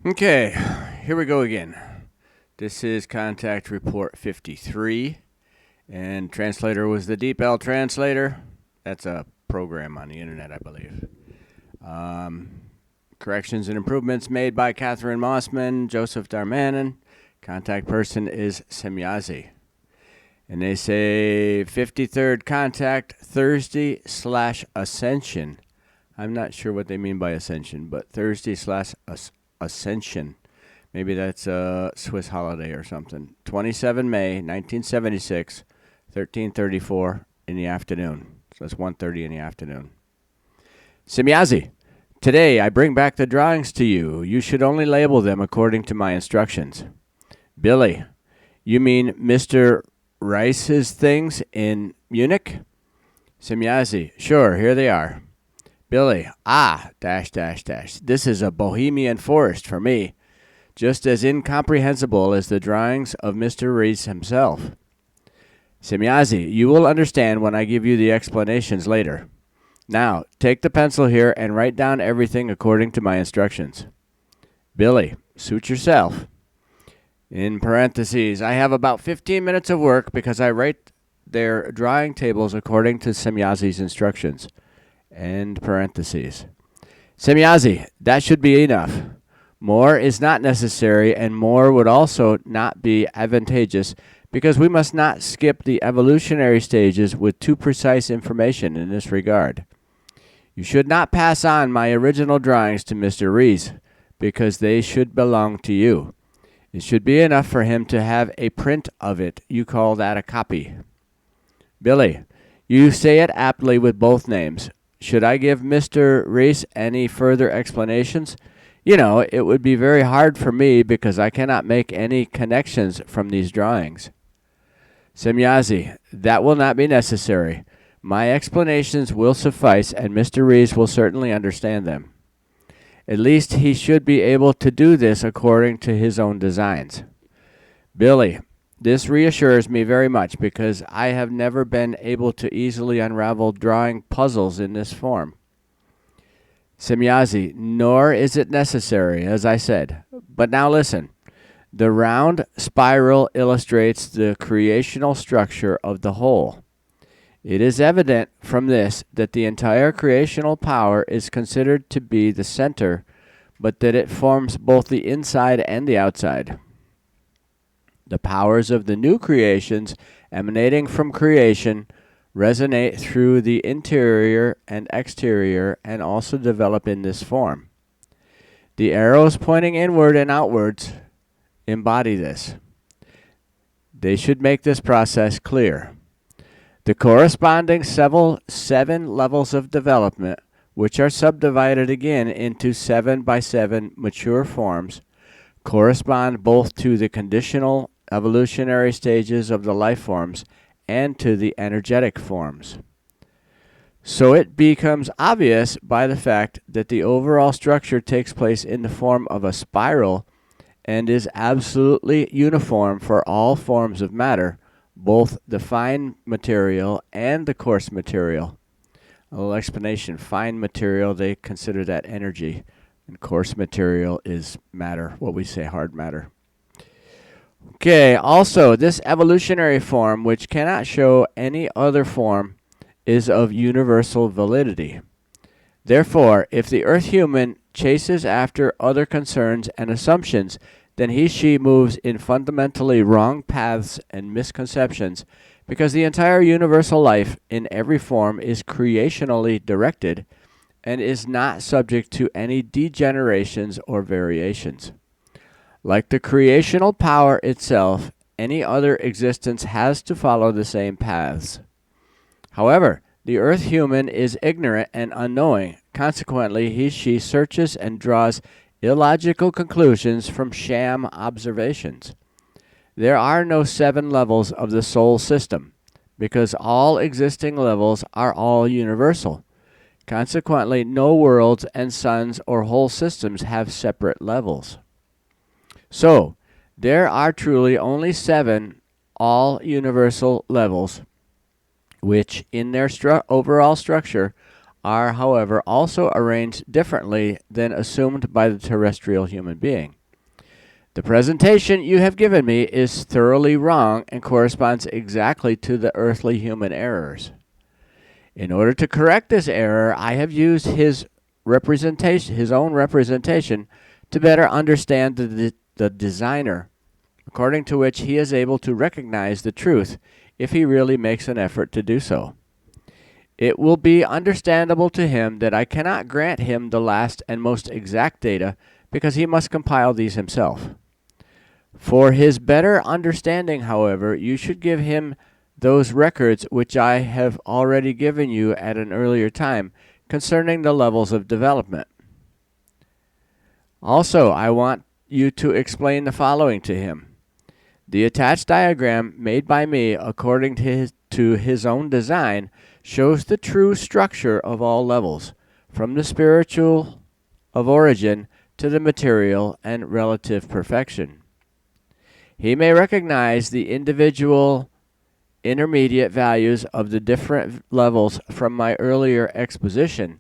Okay, here we go again. This is Contact Report 53, and translator was the Deep L Translator. That's a program on the internet, I believe. Corrections and improvements made by Catherine Mossman, Joseph Darmanin. Contact person is Semjase. And they say 53rd contact Thursday/Ascension. I'm not sure what they mean by Ascension, but Thursday/Ascension. Maybe that's a Swiss holiday or something. 27 May 1976, 13:34 in the afternoon. So that's 1:30 in the afternoon. Semjase, today I bring back the drawings to you. You should only label them according to my instructions. Billy, you mean Mr. Rice's things in Munich? Semjase, sure, here they are. Billy, This is a Bohemian forest for me, just as incomprehensible as the drawings of Mr. Reese himself. Semjase, you will understand when I give you the explanations later. Now, take the pencil here and write down everything according to my instructions. Billy, suit yourself. In parentheses, I have about 15 minutes of work because I write their drawing tables according to Semjase's instructions. End parentheses. Semjase, that should be enough. More is not necessary, and more would also not be advantageous because we must not skip the evolutionary stages with too precise information in this regard. You should not pass on my original drawings to Mr. Reese because they should belong to you. It should be enough for him to have a print of it. You call that a copy. Billy, you say it aptly with both names. Should I give Mr. Reese any further explanations? You know, it would be very hard for me because I cannot make any connections from these drawings. Semjase, that will not be necessary. My explanations will suffice, and Mr. Reese will certainly understand them. At least he should be able to do this according to his own designs. Billy, this reassures me very much because I have never been able to easily unravel drawing puzzles in this form. Semjase, nor is it necessary, as I said. But now listen. The round spiral illustrates the creational structure of the whole. It is evident from this that the entire creational power is considered to be the center, but that it forms both the inside and the outside. The powers of the new creations emanating from creation resonate through the interior and exterior and also develop in this form. The arrows pointing inward and outwards embody this. They should make this process clear. The corresponding seven levels of development, which are subdivided again into 7 by 7 mature forms, correspond both to the conditional evolutionary stages of the life forms and to the energetic forms. So it becomes obvious by the fact that the overall structure takes place in the form of a spiral and is absolutely uniform for all forms of matter, both the fine material and the coarse material. A little explanation. Fine material, they consider that energy, and coarse material is matter, what we say hard matter. Okay, also, this evolutionary form, which cannot show any other form, is of universal validity. Therefore, if the earth human chases after other concerns and assumptions, then she moves in fundamentally wrong paths and misconceptions, because the entire universal life in every form is creationally directed and is not subject to any degenerations or variations. Like the creational power itself, any other existence has to follow the same paths. However, the earth human is ignorant and unknowing. Consequently, she searches and draws illogical conclusions from sham observations. There are no 7 levels of the soul system, because all existing levels are all universal. Consequently, no worlds and suns or whole systems have separate levels. So, there are truly only 7 all-universal levels, which, in their overall structure, are, however, also arranged differently than assumed by the terrestrial human being. The presentation you have given me is thoroughly wrong and corresponds exactly to the earthly human errors. In order to correct this error, I have used his own representation, to better understand the designer, according to which he is able to recognize the truth if he really makes an effort to do so. It will be understandable to him that I cannot grant him the last and most exact data, because he must compile these himself. For his better understanding, however, you should give him those records which I have already given you at an earlier time concerning the levels of development. Also, I want you to explain the following to him. The attached diagram made by me according to his own design shows the true structure of all levels, from the spiritual of origin to the material and relative perfection. He may recognize the individual intermediate values of the different levels from my earlier exposition,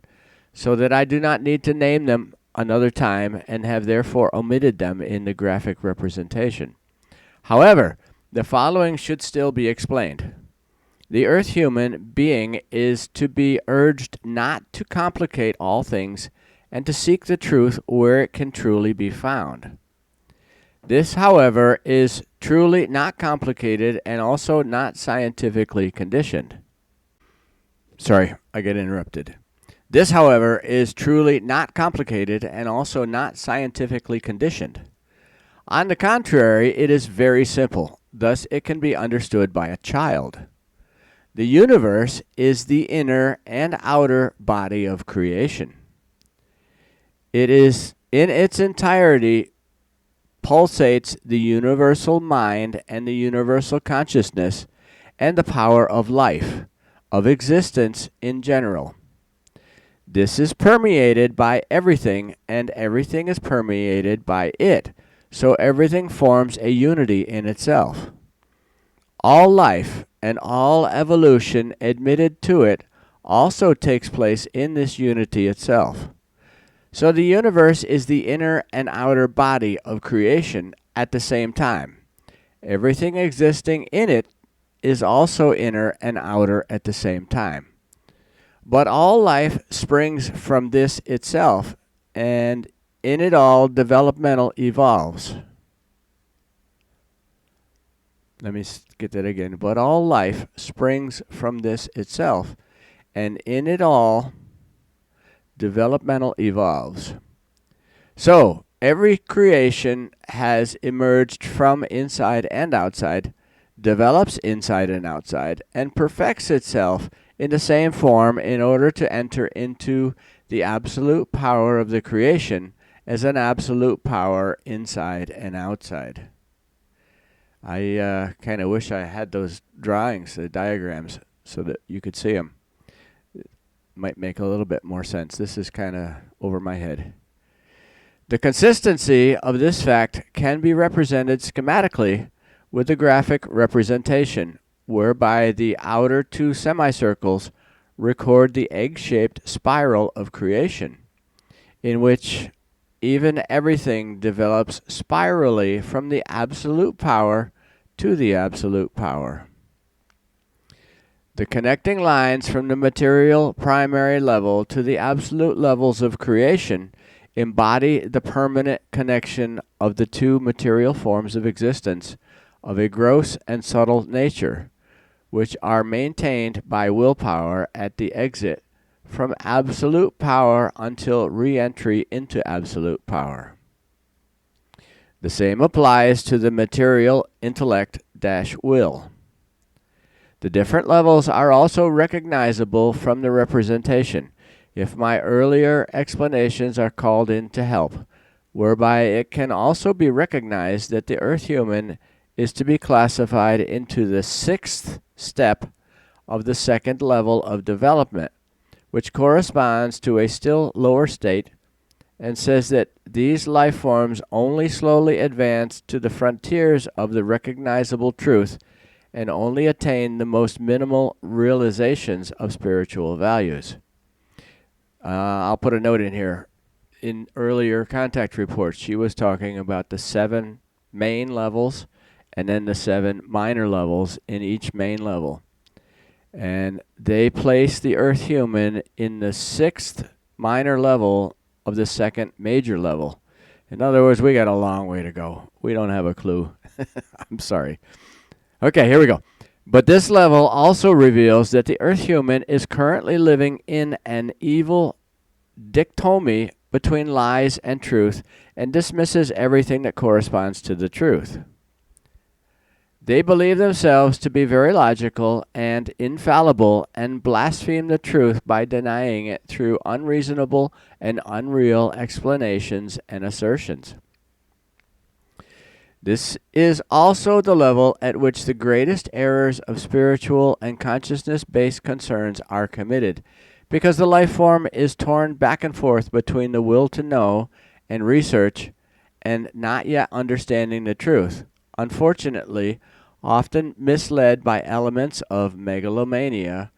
so that I do not need to name them another time and have therefore omitted them in the graphic representation. However, the following should still be explained. The earth human being is to be urged not to complicate all things and to seek the truth where it can truly be found. This, however, is truly not complicated and also not scientifically conditioned. Sorry, I get interrupted. This, however, is truly not complicated and also not scientifically conditioned. On the contrary, it is very simple. Thus, it can be understood by a child. The universe is the inner and outer body of creation. It is in its entirety pulsates the universal mind and the universal consciousness and the power of life, of existence in general. This is permeated by everything, and everything is permeated by it, so everything forms a unity in itself. All life and all evolution admitted to it also takes place in this unity itself. So the universe is the inner and outer body of creation at the same time. Everything existing in it is also inner and outer at the same time. But all life springs from this itself, and in it all developmental evolves. Let me get that again. But all life springs from this itself, and in it all developmental evolves. So, every creation has emerged from inside and outside, develops inside and outside, and perfects itself in the same form in order to enter into the absolute power of the creation as an absolute power inside and outside. I kind of wish I had those drawings, the diagrams, so that you could see them. Might make a little bit more sense. This is kind of over my head. The consistency of this fact can be represented schematically with a graphic representation, whereby the outer two semicircles record the egg-shaped spiral of creation, in which even everything develops spirally from the absolute power to the absolute power. The connecting lines from the material primary level to the absolute levels of creation embody the permanent connection of the two material forms of existence of a gross and subtle nature, which are maintained by willpower at the exit from absolute power until re-entry into absolute power. The same applies to the material intellect-will. The different levels are also recognizable from the representation, if my earlier explanations are called in to help, whereby it can also be recognized that the earth human is to be classified into the sixth step of the second level of development, which corresponds to a still lower state, and says that these life forms only slowly advance to the frontiers of the recognizable truth and only attain the most minimal realizations of spiritual values. I'll put a note in here. In earlier contact reports, she was talking about the 7 main levels and then the 7 minor levels in each main level. And they place the Earth human in the 6th minor level of the 2nd major level. In other words, we got a long way to go. We don't have a clue. I'm sorry. Okay, here we go. But this level also reveals that the Earth human is currently living in an evil dichotomy between lies and truth and dismisses everything that corresponds to the truth. They believe themselves to be very logical and infallible and blaspheme the truth by denying it through unreasonable and unreal explanations and assertions. This is also the level at which the greatest errors of spiritual and consciousness-based concerns are committed, because the life form is torn back and forth between the will to know and research and not yet understanding the truth. Unfortunately, often misled by elements of megalomania,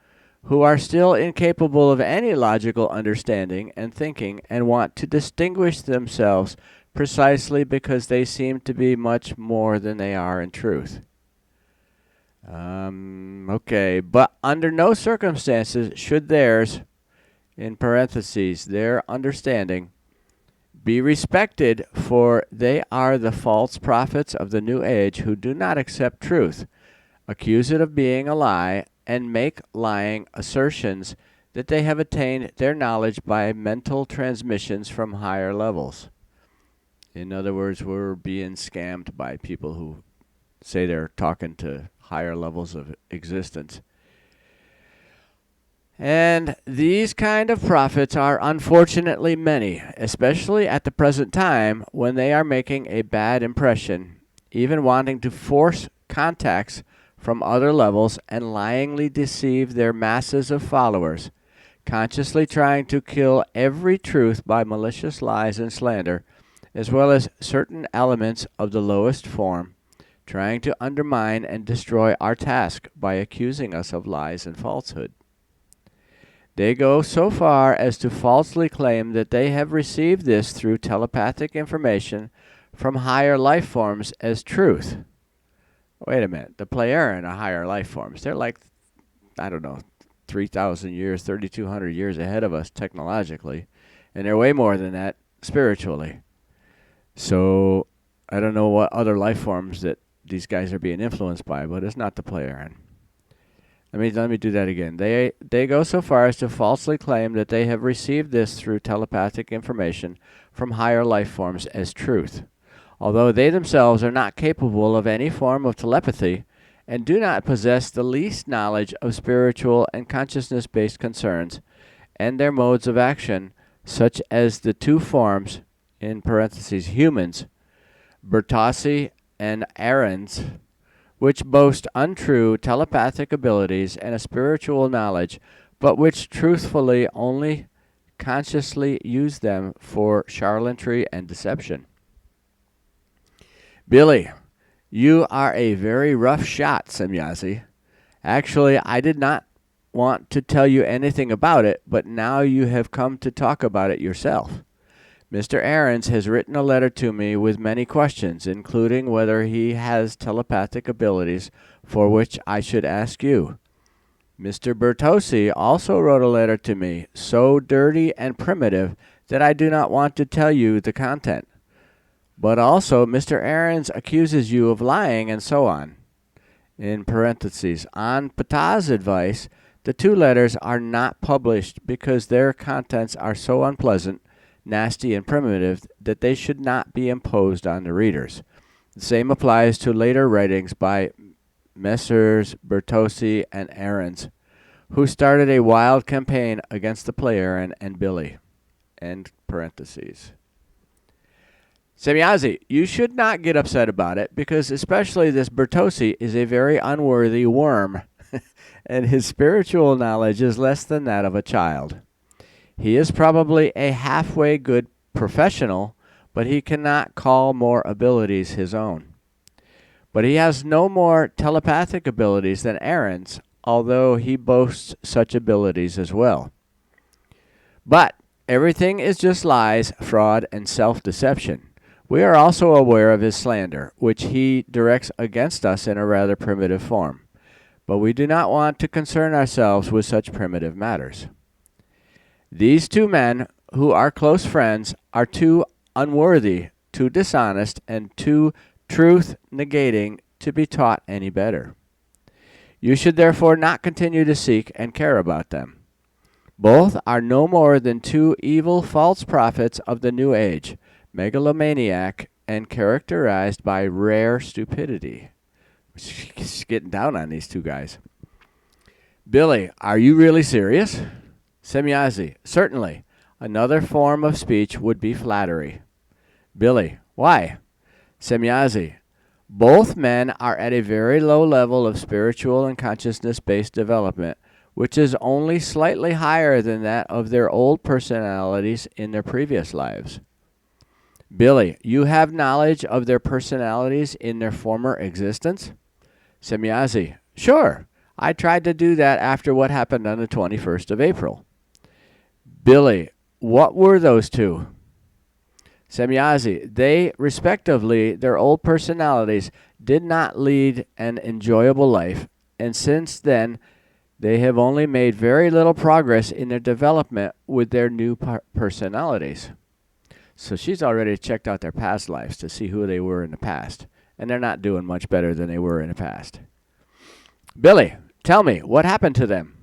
who are still incapable of any logical understanding and thinking and want to distinguish themselves precisely because they seem to be much more than they are in truth. Okay, but under no circumstances should theirs, in parentheses, their understanding, be respected, for they are the false prophets of the new age who do not accept truth, accuse it of being a lie, and make lying assertions that they have attained their knowledge by mental transmissions from higher levels. In other words, we're being scammed by people who say they're talking to higher levels of existence. And these kind of prophets are unfortunately many, especially at the present time when they are making a bad impression, even wanting to force contacts from other levels and lyingly deceive their masses of followers, consciously trying to kill every truth by malicious lies and slander, as well as certain elements of the lowest form, trying to undermine and destroy our task by accusing us of lies and falsehood. They go so far as to falsely claim that they have received this through telepathic information from higher life forms as truth. Wait a minute, the Plejaren are higher life forms. They're like, 3,000 years, 3,200 years ahead of us technologically, and they're way more than that spiritually. So I don't know what other life forms that these guys are being influenced by, but it's not the Plejaren. Let me do that again. They go so far as to falsely claim that they have received this through telepathic information from higher life forms as truth, although they themselves are not capable of any form of telepathy and do not possess the least knowledge of spiritual and consciousness-based concerns and their modes of action, such as the 2 forms, in parentheses, humans, Bertossi and Ahrens, which boast untrue telepathic abilities and a spiritual knowledge, but which truthfully only consciously use them for charlatanry and deception. Billy, you are a very rough shot, Semjase. Actually, I did not want to tell you anything about it, but now you have come to talk about it yourself. Mr. Ahrens has written a letter to me with many questions, including whether he has telepathic abilities, for which I should ask you. Mr. Bertossi also wrote a letter to me, so dirty and primitive that I do not want to tell you the content. But also Mr. Ahrens accuses you of lying and so on. In parentheses, on Ptah's advice, the 2 letters are not published because their contents are so unpleasant, nasty, and primitive that they should not be imposed on the readers. The same applies to later writings by Messrs. Bertossi and Ahrens, who started a wild campaign against the Plejaren and Billy. End parentheses. Semjase, you should not get upset about it, because especially this Bertossi is a very unworthy worm, and his spiritual knowledge is less than that of a child. He is probably a halfway good professional, but he cannot call more abilities his own. But he has no more telepathic abilities than Ahrens, although he boasts such abilities as well. But everything is just lies, fraud, and self-deception. We are also aware of his slander, which he directs against us in a rather primitive form. But we do not want to concern ourselves with such primitive matters. These two men, who are close friends, are too unworthy, too dishonest, and too truth-negating to be taught any better. You should therefore not continue to seek and care about them. Both are no more than two evil false prophets of the New Age, megalomaniac and characterized by rare stupidity. She's getting down on these two guys. Billy, are you really serious? Semjase, certainly. Another form of speech would be flattery. Billy, why? Semjase, both men are at a very low level of spiritual and consciousness-based development, which is only slightly higher than that of their old personalities in their previous lives. Billy, you have knowledge of their personalities in their former existence? Semjase, sure. I tried to do that after what happened on the 21st of April. Billy, what were those two? Semjase, they, respectively, their old personalities, did not lead an enjoyable life, and since then they have only made very little progress in their development with their new personalities. So she's already checked out their past lives to see who they were in the past, and they're not doing much better than they were in the past. Billy, tell me, what happened to them?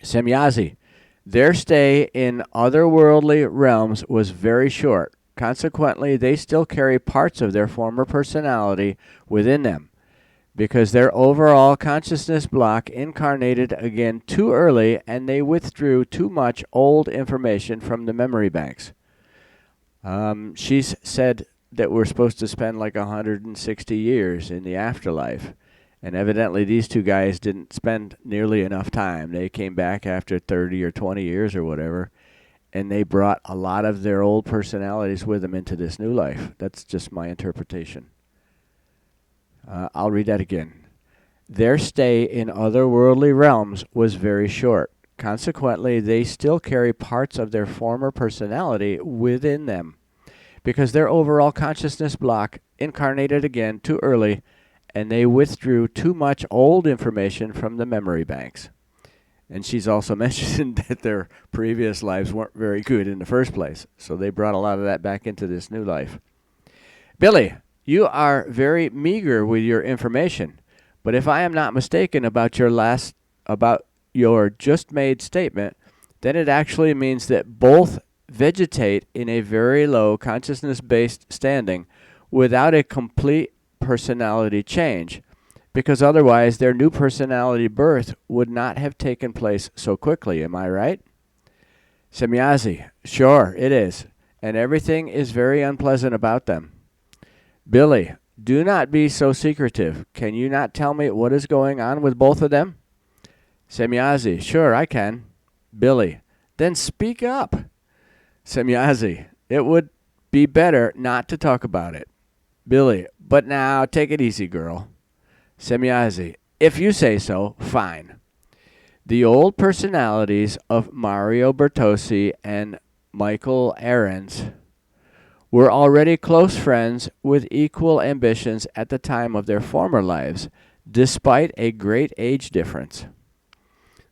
Semjase, their stay in otherworldly realms was very short. Consequently, they still carry parts of their former personality within them, because their overall consciousness block incarnated again too early, and they withdrew too much old information from the memory banks. She's said that we're supposed to spend like 160 years in the afterlife. And evidently these two guys didn't spend nearly enough time. They came back after 30 or 20 years or whatever, and they brought a lot of their old personalities with them into this new life. That's just my interpretation. I'll read that again. Their stay in otherworldly realms was very short. Consequently, they still carry parts of their former personality within them, because their overall consciousness block incarnated again too early, and they withdrew too much old information from the memory banks. And she's also mentioned that their previous lives weren't very good in the first place, so they brought a lot of that back into this new life. Billy, you are very meager with your information, but if I am not mistaken about your just made statement, then it actually means that both vegetate in a very low consciousness-based standing without a complete personality change, because otherwise their new personality birth would not have taken place so quickly. Am I right? Semjase, sure, it is, and everything is very unpleasant about them. Billy, do not be so secretive. Can you not tell me what is going on with both of them? Semjase, sure, I can. Billy, then speak up. Semjase, it would be better not to talk about it. Billy, but now take it easy, girl. Semjase, if you say so, fine. The old personalities of Mario Bertossi and Michael Ahrens were already close friends with equal ambitions at the time of their former lives, despite a great age difference.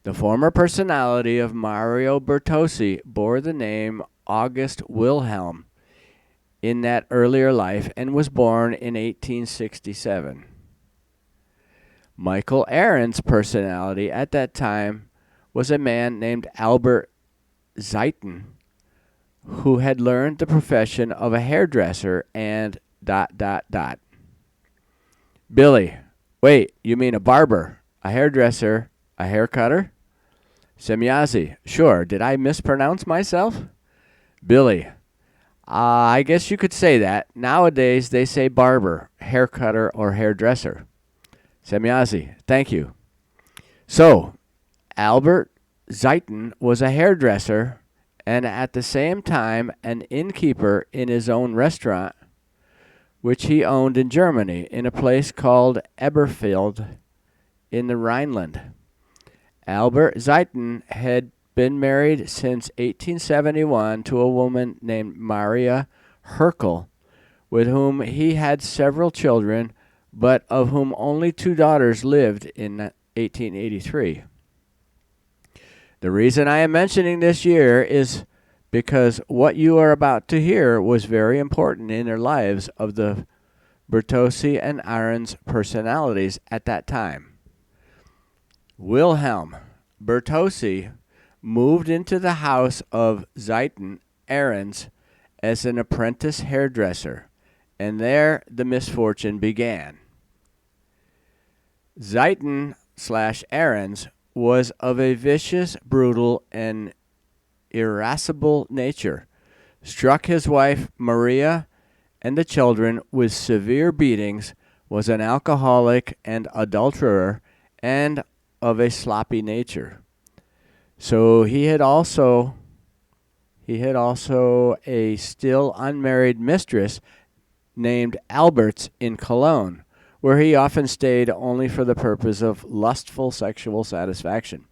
The former personality of Mario Bertossi bore the name August Wilhelm in that earlier life and was born in 1867. Michael Ahrens' personality at that time was a man named Albert Zeiten, who had learned the profession of a hairdresser and ... Billy, wait, you mean a barber, a hairdresser, a hair cutter? Semjase, sure, did I mispronounce myself? Billy, I guess you could say that. Nowadays they say barber, hair cutter, or hairdresser. Semjase, thank you. So, Albert Zeiten was a hairdresser and at the same time an innkeeper in his own restaurant, which he owned in Germany in a place called Eberfeld in the Rhineland. Albert Zeiten had been married since 1871 to a woman named Maria Herkel, with whom he had several children, but of whom only 2 daughters lived in 1883. The reason I am mentioning this year is because what you are about to hear was very important in their lives of the Bertossi and Ahrens personalities at that time. Wilhelm Bertossi moved into the house of Zeiten Ahrens as an apprentice hairdresser, and there the misfortune began. Zeiten/Ahrens was of a vicious, brutal, and irascible nature, struck his wife Maria and the children with severe beatings, was an alcoholic and adulterer, and of a sloppy nature. So he had also a still unmarried mistress named Alberts in Cologne, where he often stayed only for the purpose of lustful sexual satisfaction.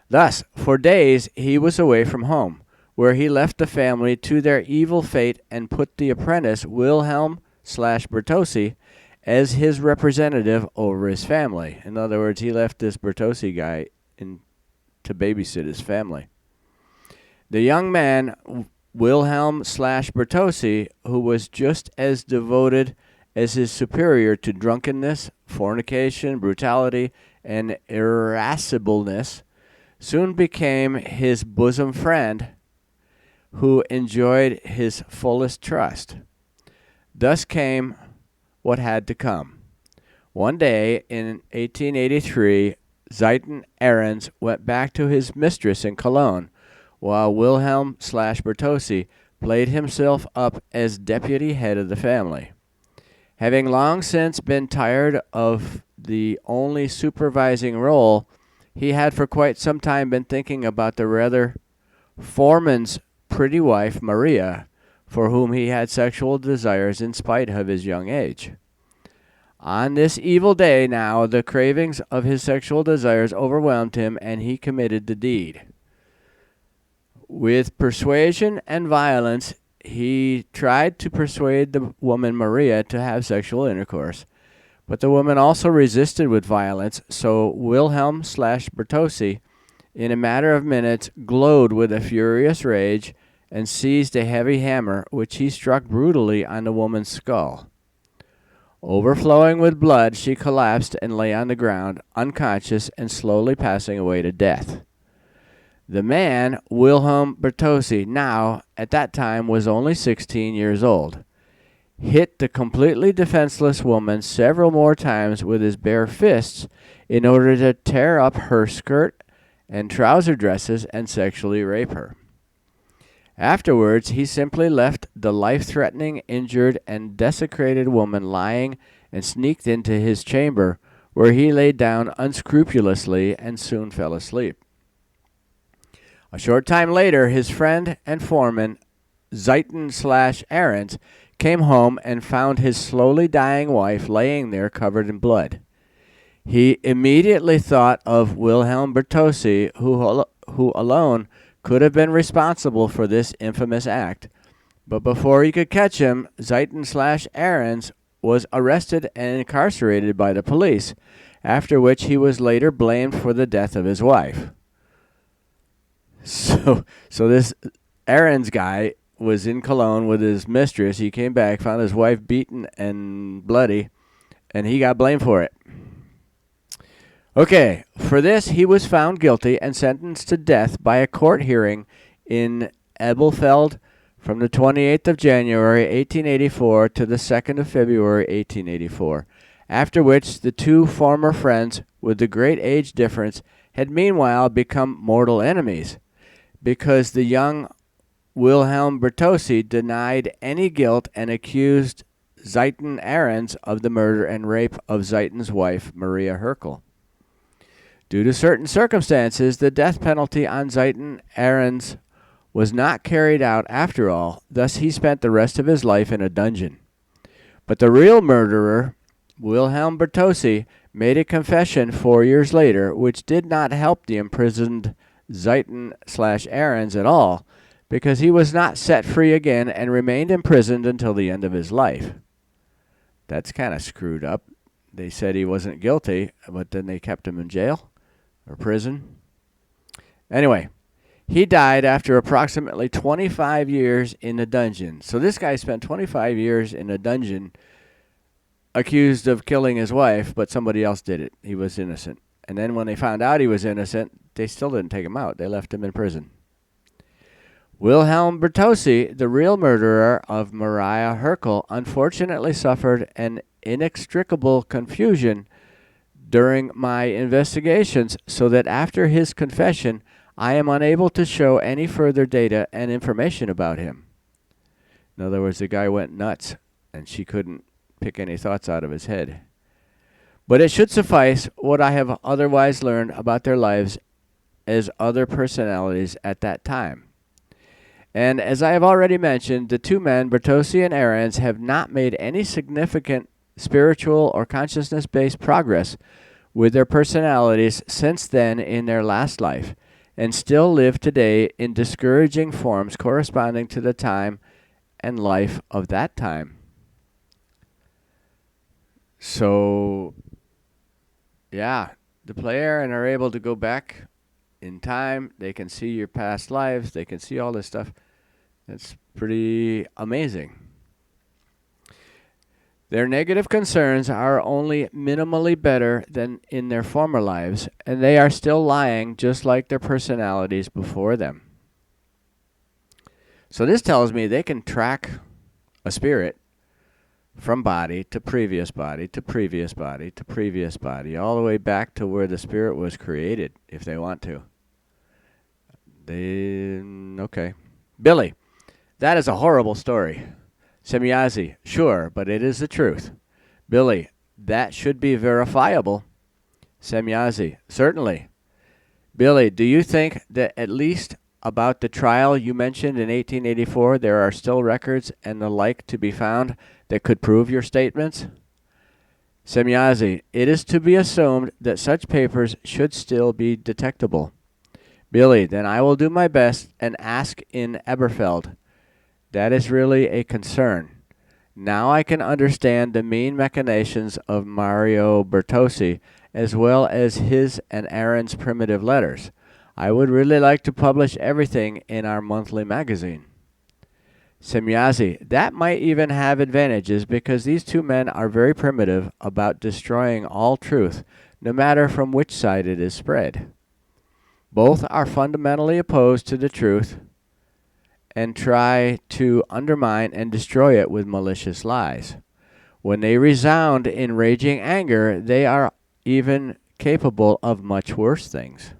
Thus, for days he was away from home, where he left the family to their evil fate and put the apprentice Wilhelm/Bertossi as his representative over his family. In other words, he left this Bertossi guy to babysit his family. The young man, Wilhelm/Bertossi, who was just as devoted as his superior to drunkenness, fornication, brutality, and irascibleness, soon became his bosom friend, who enjoyed his fullest trust. Thus came what had to come. One day in 1883, Zeiten Ahrens went back to his mistress in Cologne, while Wilhelm/Bertossi played himself up as deputy head of the family. Having long since been tired of the only supervising role, he had for quite some time been thinking about the rather foreman's pretty wife, Maria, for whom he had sexual desires in spite of his young age. On this evil day now, the cravings of his sexual desires overwhelmed him, and he committed the deed. With persuasion and violence, he tried to persuade the woman Maria to have sexual intercourse, but the woman also resisted with violence, so Wilhelm/Bertossi, in a matter of minutes, glowed with a furious rage and seized a heavy hammer, which he struck brutally on the woman's skull. Overflowing with blood, she collapsed and lay on the ground, unconscious and slowly passing away to death. The man, Wilhelm Bertossi, now, at that time, was only 16 years old, hit the completely defenseless woman several more times with his bare fists in order to tear up her skirt and trouser dresses and sexually rape her. Afterwards, he simply left the life-threatening, injured, and desecrated woman lying and sneaked into his chamber, where he lay down unscrupulously and soon fell asleep. A short time later, his friend and foreman, Zeiten/Ahrens, came home and found his slowly dying wife laying there covered in blood. He immediately thought of Wilhelm Bertossi, who alone could have been responsible for this infamous act. But before he could catch him, Zeiten/Ahrens was arrested and incarcerated by the police, after which he was later blamed for the death of his wife. So this Ahrens guy was in Cologne with his mistress. He came back, found his wife beaten and bloody, and he got blamed for it. Okay, for this he was found guilty and sentenced to death by a court hearing in Ebelfeld from the 28th of January 1884 to the 2nd of February 1884, after which the two former friends, with the great age difference, had meanwhile become mortal enemies, because the young Wilhelm Bertossi denied any guilt and accused Zeiten Ahrens of the murder and rape of Zeiten's wife, Maria Herkel. Due to certain circumstances, the death penalty on Zeiten Ahrens was not carried out after all. Thus he spent the rest of his life in a dungeon. But the real murderer, Wilhelm Bertossi, made a confession 4 years later, which did not help the imprisoned Zeiten/Aarons at all, because he was not set free again and remained imprisoned until the end of his life. That's kind of screwed up. They said he wasn't guilty, but then they kept him in jail or prison. Anyway, he died after approximately 25 years in a dungeon. So this guy spent 25 years in a dungeon accused of killing his wife, but somebody else did it. He was innocent. And then when they found out he was innocent, they still didn't take him out. They left him in prison. Wilhelm Bertozzi, the real murderer of Maria Herkel, unfortunately suffered an inextricable confusion during my investigations, so that after his confession, I am unable to show any further data and information about him. In other words, the guy went nuts, and she couldn't pick any thoughts out of his head. But it should suffice what I have otherwise learned about their lives as other personalities at that time. And as I have already mentioned, the two men, Bertozzi and Aarons, have not made any significant spiritual or consciousness-based progress with their personalities since then in their last life, and still live today in discouraging forms corresponding to the time and life of that time. So, yeah, the Plejaren are able to go back in time. They can see your past lives. They can see all this stuff. That's pretty amazing. Their negative concerns are only minimally better than in their former lives, and they are still lying just like their personalities before them. So this tells me they can track a spirit from body to previous body to previous body to previous body, all the way back to where the spirit was created, if they want to. Okay. Billy, that is a horrible story. Semjase, sure, but it is the truth. Billy, that should be verifiable. Semjase, certainly. Billy, do you think that at least about the trial you mentioned in 1884, there are still records and the like to be found that could prove your statements? Semjase, it is to be assumed that such papers should still be detectable. Billy, then I will do my best and ask in Eberfeld. That is really a concern. Now I can understand the mean machinations of Mario Bertozzi, as well as his and Aaron's primitive letters. I would really like to publish everything in our monthly magazine. Semjase, that might even have advantages because these two men are very primitive about destroying all truth, no matter from which side it is spread. Both are fundamentally opposed to the truth and try to undermine and destroy it with malicious lies. When they resound in raging anger, they are even capable of much worse things.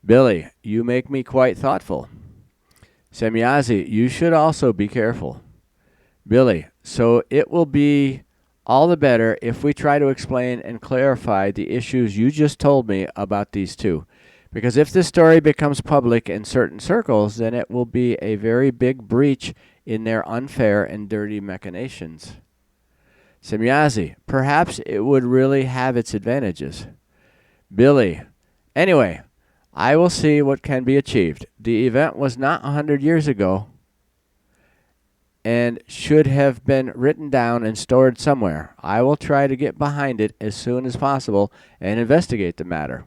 Billy, you make me quite thoughtful. Semjase, you should also be careful. Billy, so it will be all the better if we try to explain and clarify the issues you just told me about these two. Because if this story becomes public in certain circles, then it will be a very big breach in their unfair and dirty machinations. Semjase, perhaps it would really have its advantages. Billy, anyway, I will see what can be achieved. The event was not 100 years ago and should have been written down and stored somewhere. I will try to get behind it as soon as possible and investigate the matter.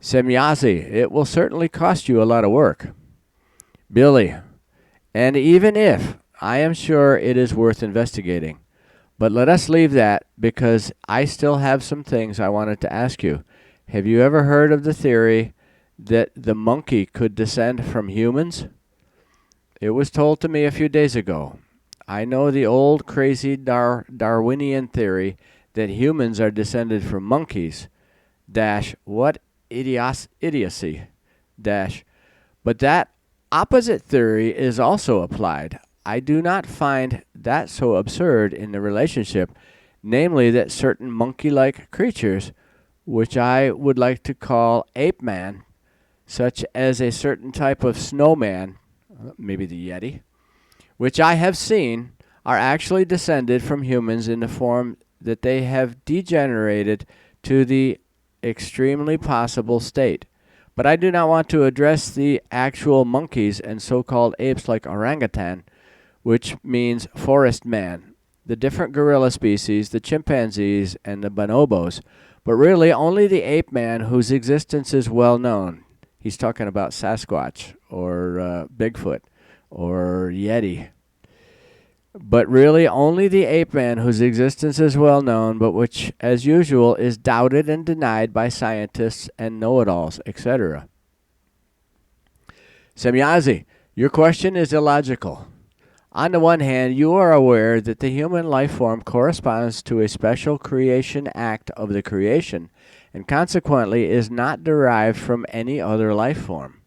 Semjase, it will certainly cost you a lot of work. Billy, and even if, I am sure it is worth investigating. But let us leave that because I still have some things I wanted to ask you. Have you ever heard of the theory that the monkey could descend from humans? It was told to me a few days ago. I know the old crazy Darwinian theory that humans are descended from monkeys. What idiocy. But that opposite theory is also applied. I do not find that so absurd in the relationship, namely that certain monkey-like creatures, which I would like to call ape man, such as a certain type of snowman, maybe the Yeti, which I have seen, are actually descended from humans in the form that they have degenerated to the extremely possible state. But I do not want to address the actual monkeys and so-called apes like orangutan, which means forest man, the different gorilla species, the chimpanzees, and the bonobos, but really only the ape man whose existence is well known. He's talking about Sasquatch or Bigfoot or Yeti. But really only the ape man whose existence is well known, but which, as usual, is doubted and denied by scientists and know-it-alls, etc. Semjase, your question is illogical. On the one hand, you are aware that the human life form corresponds to a special creation act of the creation, and consequently is not derived from any other life form,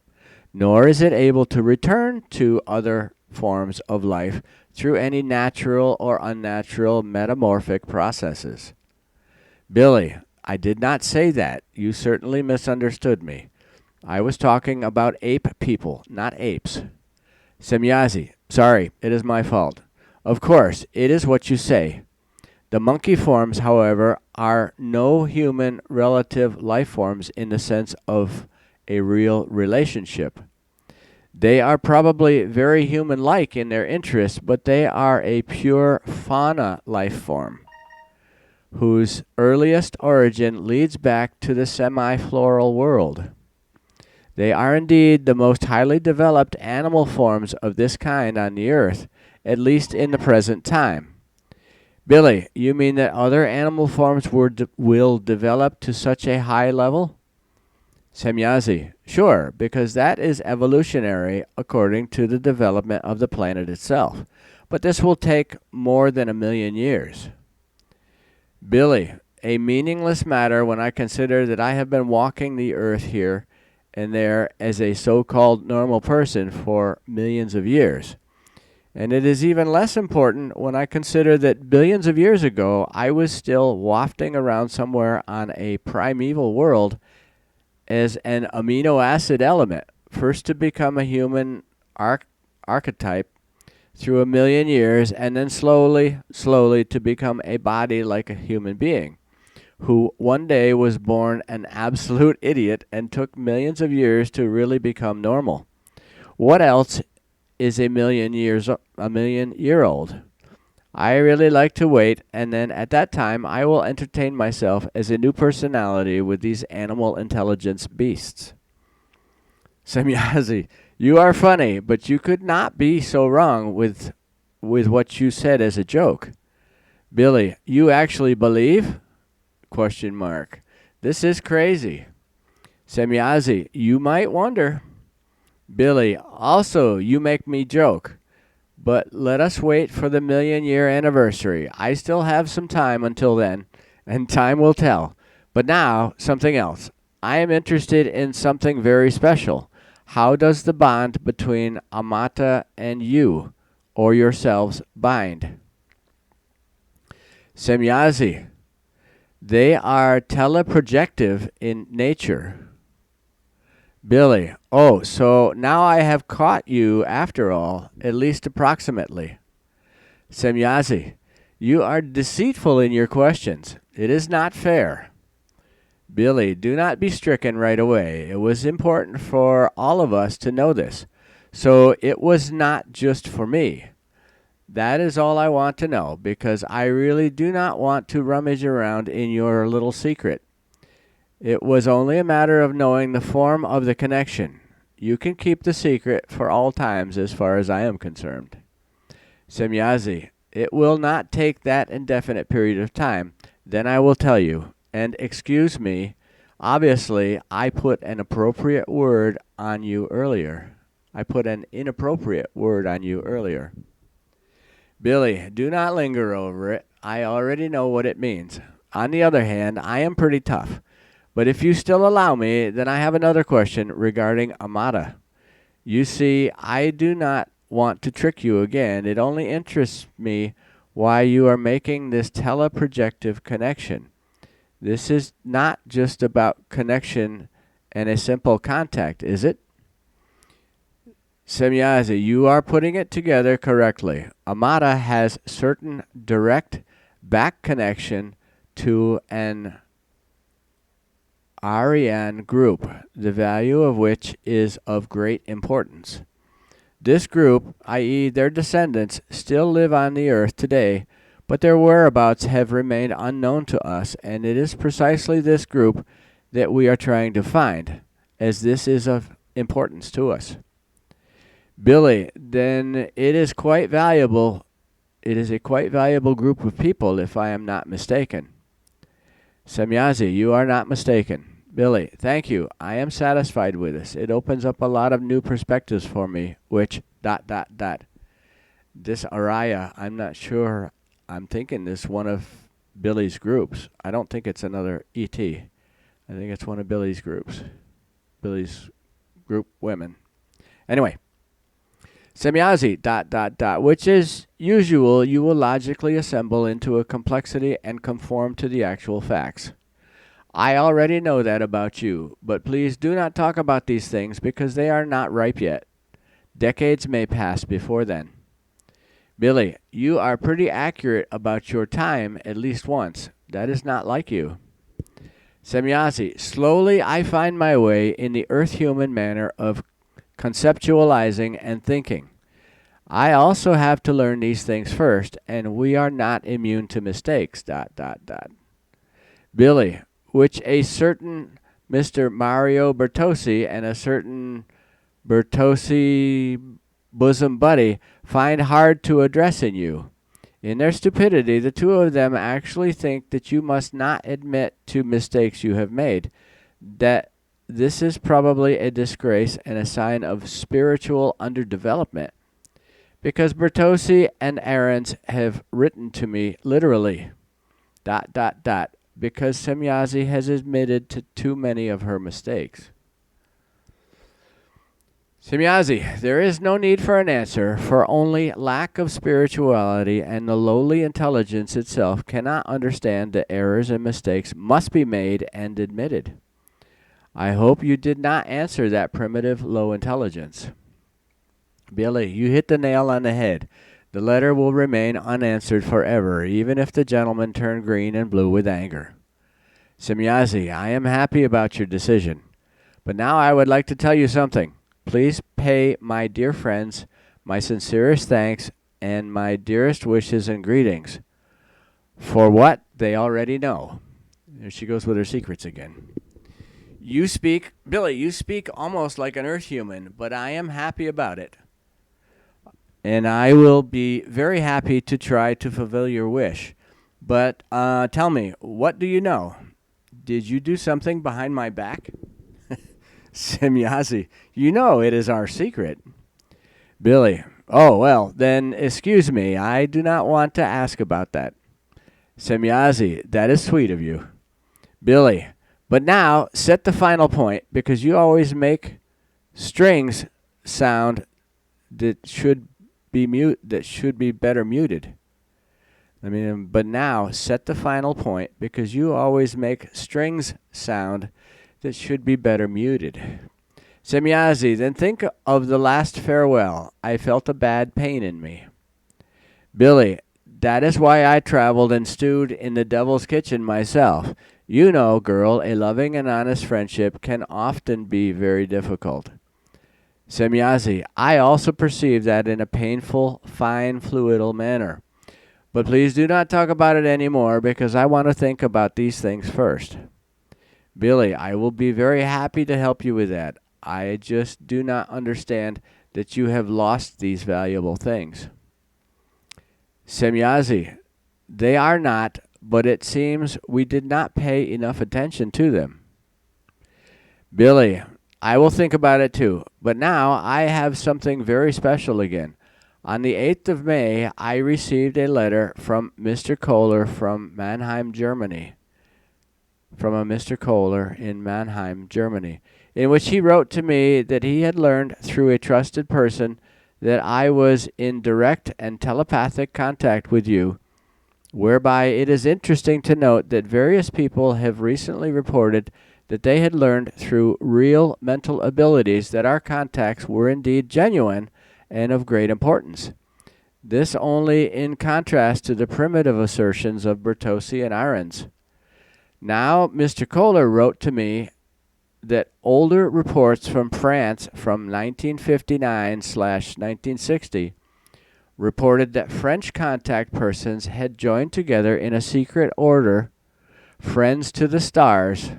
nor is it able to return to other forms of life through any natural or unnatural metamorphic processes. Billy, I did not say that. You certainly misunderstood me. I was talking about ape people, not apes. Semjase, sorry, it is my fault. Of course, it is what you say. The monkey forms, however, are no human relative life forms in the sense of a real relationship. They are probably very human-like in their interests, but they are a pure fauna life form, whose earliest origin leads back to the semi-floral world. They are indeed the most highly developed animal forms of this kind on the earth, at least in the present time. Billy, you mean that other animal forms will develop to such a high level? Semjase, sure, because that is evolutionary according to the development of the planet itself. But this will take more than 1,000,000 years. Billy, a meaningless matter when I consider that I have been walking the earth here and there as a so-called normal person for millions of years. And it is even less important when I consider that billions of years ago I was still wafting around somewhere on a primeval world as an amino acid element, first to become a human archetype through 1,000,000 years, and then slowly to become a body like a human being, who one day was born an absolute idiot and took millions of years to really become normal. What else is a 1,000,000-year-old? I really like to wait, and then at that time I will entertain myself as a new personality with these animal intelligence beasts. Semjase, you are funny, but you could not be so wrong with what you said as a joke. Billy, you actually believe? ? This is crazy. Semjase, you might wonder. Billy, also you make me joke. But let us wait for the 1,000,000-year anniversary. I still have some time until then, and time will tell. But now, something else. I am interested in something very special. How does the bond between Amata and you, or yourselves, bind? Semjase, they are teleprojective in nature. Billy, oh, so now I have caught you after all, at least approximately. Semjase, you are deceitful in your questions. It is not fair. Billy, do not be stricken right away. It was important for all of us to know this. So it was not just for me. That is all I want to know, because I really do not want to rummage around in your little secret. It was only a matter of knowing the form of the connection. You can keep the secret for all times as far as I am concerned. Semjase, it will not take that indefinite period of time. Then I will tell you. And excuse me, obviously I put an appropriate word on you earlier. I put an inappropriate word on you earlier. Billy, do not linger over it. I already know what it means. On the other hand, I am pretty tough. But if you still allow me, then I have another question regarding Amata. You see, I do not want to trick you again. It only interests me why you are making this teleprojective connection. This is not just about connection and a simple contact, is it? Semjase, you are putting it together correctly. Amata has certain direct back connection to an Aryan group, the value of which is of great importance. This group, i.e., their descendants, still live on the earth today, but their whereabouts have remained unknown to us, and it is precisely this group that we are trying to find, as this is of importance to us. Billy, then it is quite valuable. It is a quite valuable group of people, if I am not mistaken. Semjase, you are not mistaken. Billy, thank you. I am satisfied with this. It opens up a lot of new perspectives for me, which, ... This Araya, I'm not sure. I'm thinking this one of Billy's groups. I don't think it's another ET. I think it's one of Billy's groups. Billy's group women. Anyway. Semjase, ... Which is usual, you will logically assemble into a complexity and conform to the actual facts. I already know that about you, but please do not talk about these things because they are not ripe yet. Decades may pass before then. Billy, you are pretty accurate about your time at least once. That is not like you. Semjase, slowly I find my way in the earth-human manner of conceptualizing and thinking. I also have to learn these things first, and we are not immune to mistakes. ... Billy, which a certain Mr. Mario Bertossi and a certain Bertossi bosom buddy find hard to address in you. In their stupidity, the two of them actually think that you must not admit to mistakes you have made, that this is probably a disgrace and a sign of spiritual underdevelopment, because Bertossi and Ahrens have written to me literally, ... because Semjase has admitted to too many of her mistakes. Semjase, there is no need for an answer, for only lack of spirituality and the lowly intelligence itself cannot understand that errors and mistakes must be made and admitted. I hope you did not answer that primitive low intelligence. Billy, you hit the nail on the head. The letter will remain unanswered forever, even if the gentleman turn green and blue with anger. Semjase, I am happy about your decision. But now I would like to tell you something. Please pay my dear friends my sincerest thanks and my dearest wishes and greetings. For what they already know. There she goes with her secrets again. You speak, Billy, you speak almost like an earth human, but I am happy about it. And I will be very happy to try to fulfill your wish. But tell me, what do you know? Did you do something behind my back? Semjase, you know it is our secret. Billy, oh, well, then excuse me. I do not want to ask about that. Semjase, that is sweet of you. Billy, but now set the final point, because you always make strings sound that should be better muted. But now set the final point, because you always make strings sound that should be better muted. Semjase, then think of the last farewell. I felt a bad pain in me. Billy, that is why I traveled and stewed in the devil's kitchen myself. You know, girl, a loving and honest friendship can often be very difficult. Semjase, I also perceive that in a painful, fine, fluidal manner. But please do not talk about it anymore, because I want to think about these things first. Billy, I will be very happy to help you with that. I just do not understand that you have lost these valuable things. Semjase, they are not, but it seems we did not pay enough attention to them. Billy, I will think about it too, but now I have something very special again. On the 8th of May, I received a letter from Mr. Kohler from Mannheim, Germany. From a Mr. Kohler in Mannheim, Germany, in which he wrote to me that he had learned through a trusted person that I was in direct and telepathic contact with you, whereby it is interesting to note that various people have recently reported that they had learned through real mental abilities that our contacts were indeed genuine and of great importance. This only in contrast to the primitive assertions of Bertossi and Ahrens. Now, Mr. Kohler wrote to me that older reports from France from 1959/1960 reported that French contact persons had joined together in a secret order, Friends to the Stars,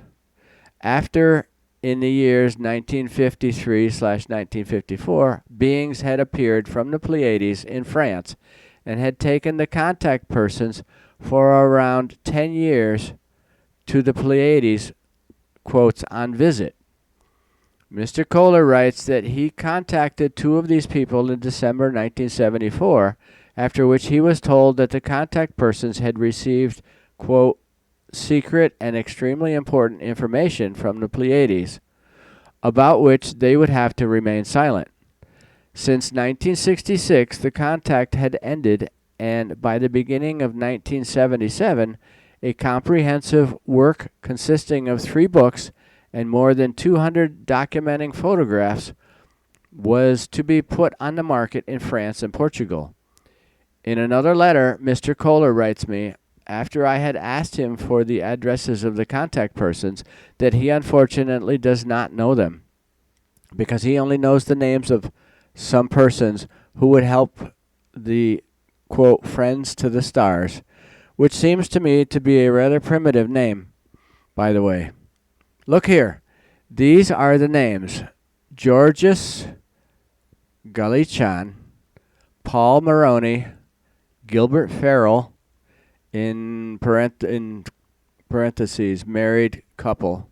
after in the years 1953/1954, beings had appeared from the Pleiades in France and had taken the contact persons for around 10 years to the Pleiades, quotes, on visit. Mr. Kohler writes that he contacted two of these people in December 1974, after which he was told that the contact persons had received, quote, secret and extremely important information from the Pleiades, about which they would have to remain silent. Since 1966, the contact had ended, and by the beginning of 1977, a comprehensive work consisting of 3 books and more than 200 documenting photographs was to be put on the market in France and Portugal. In another letter, Mr. Kohler writes me, after I had asked him for the addresses of the contact persons, that he unfortunately does not know them, because he only knows the names of some persons who would help the, quote, Friends to the Stars, which seems to me to be a rather primitive name, by the way. Look here. These are the names: Georges Galichan, Paul Maroney, Gilbert Farrell, in parentheses, married couple.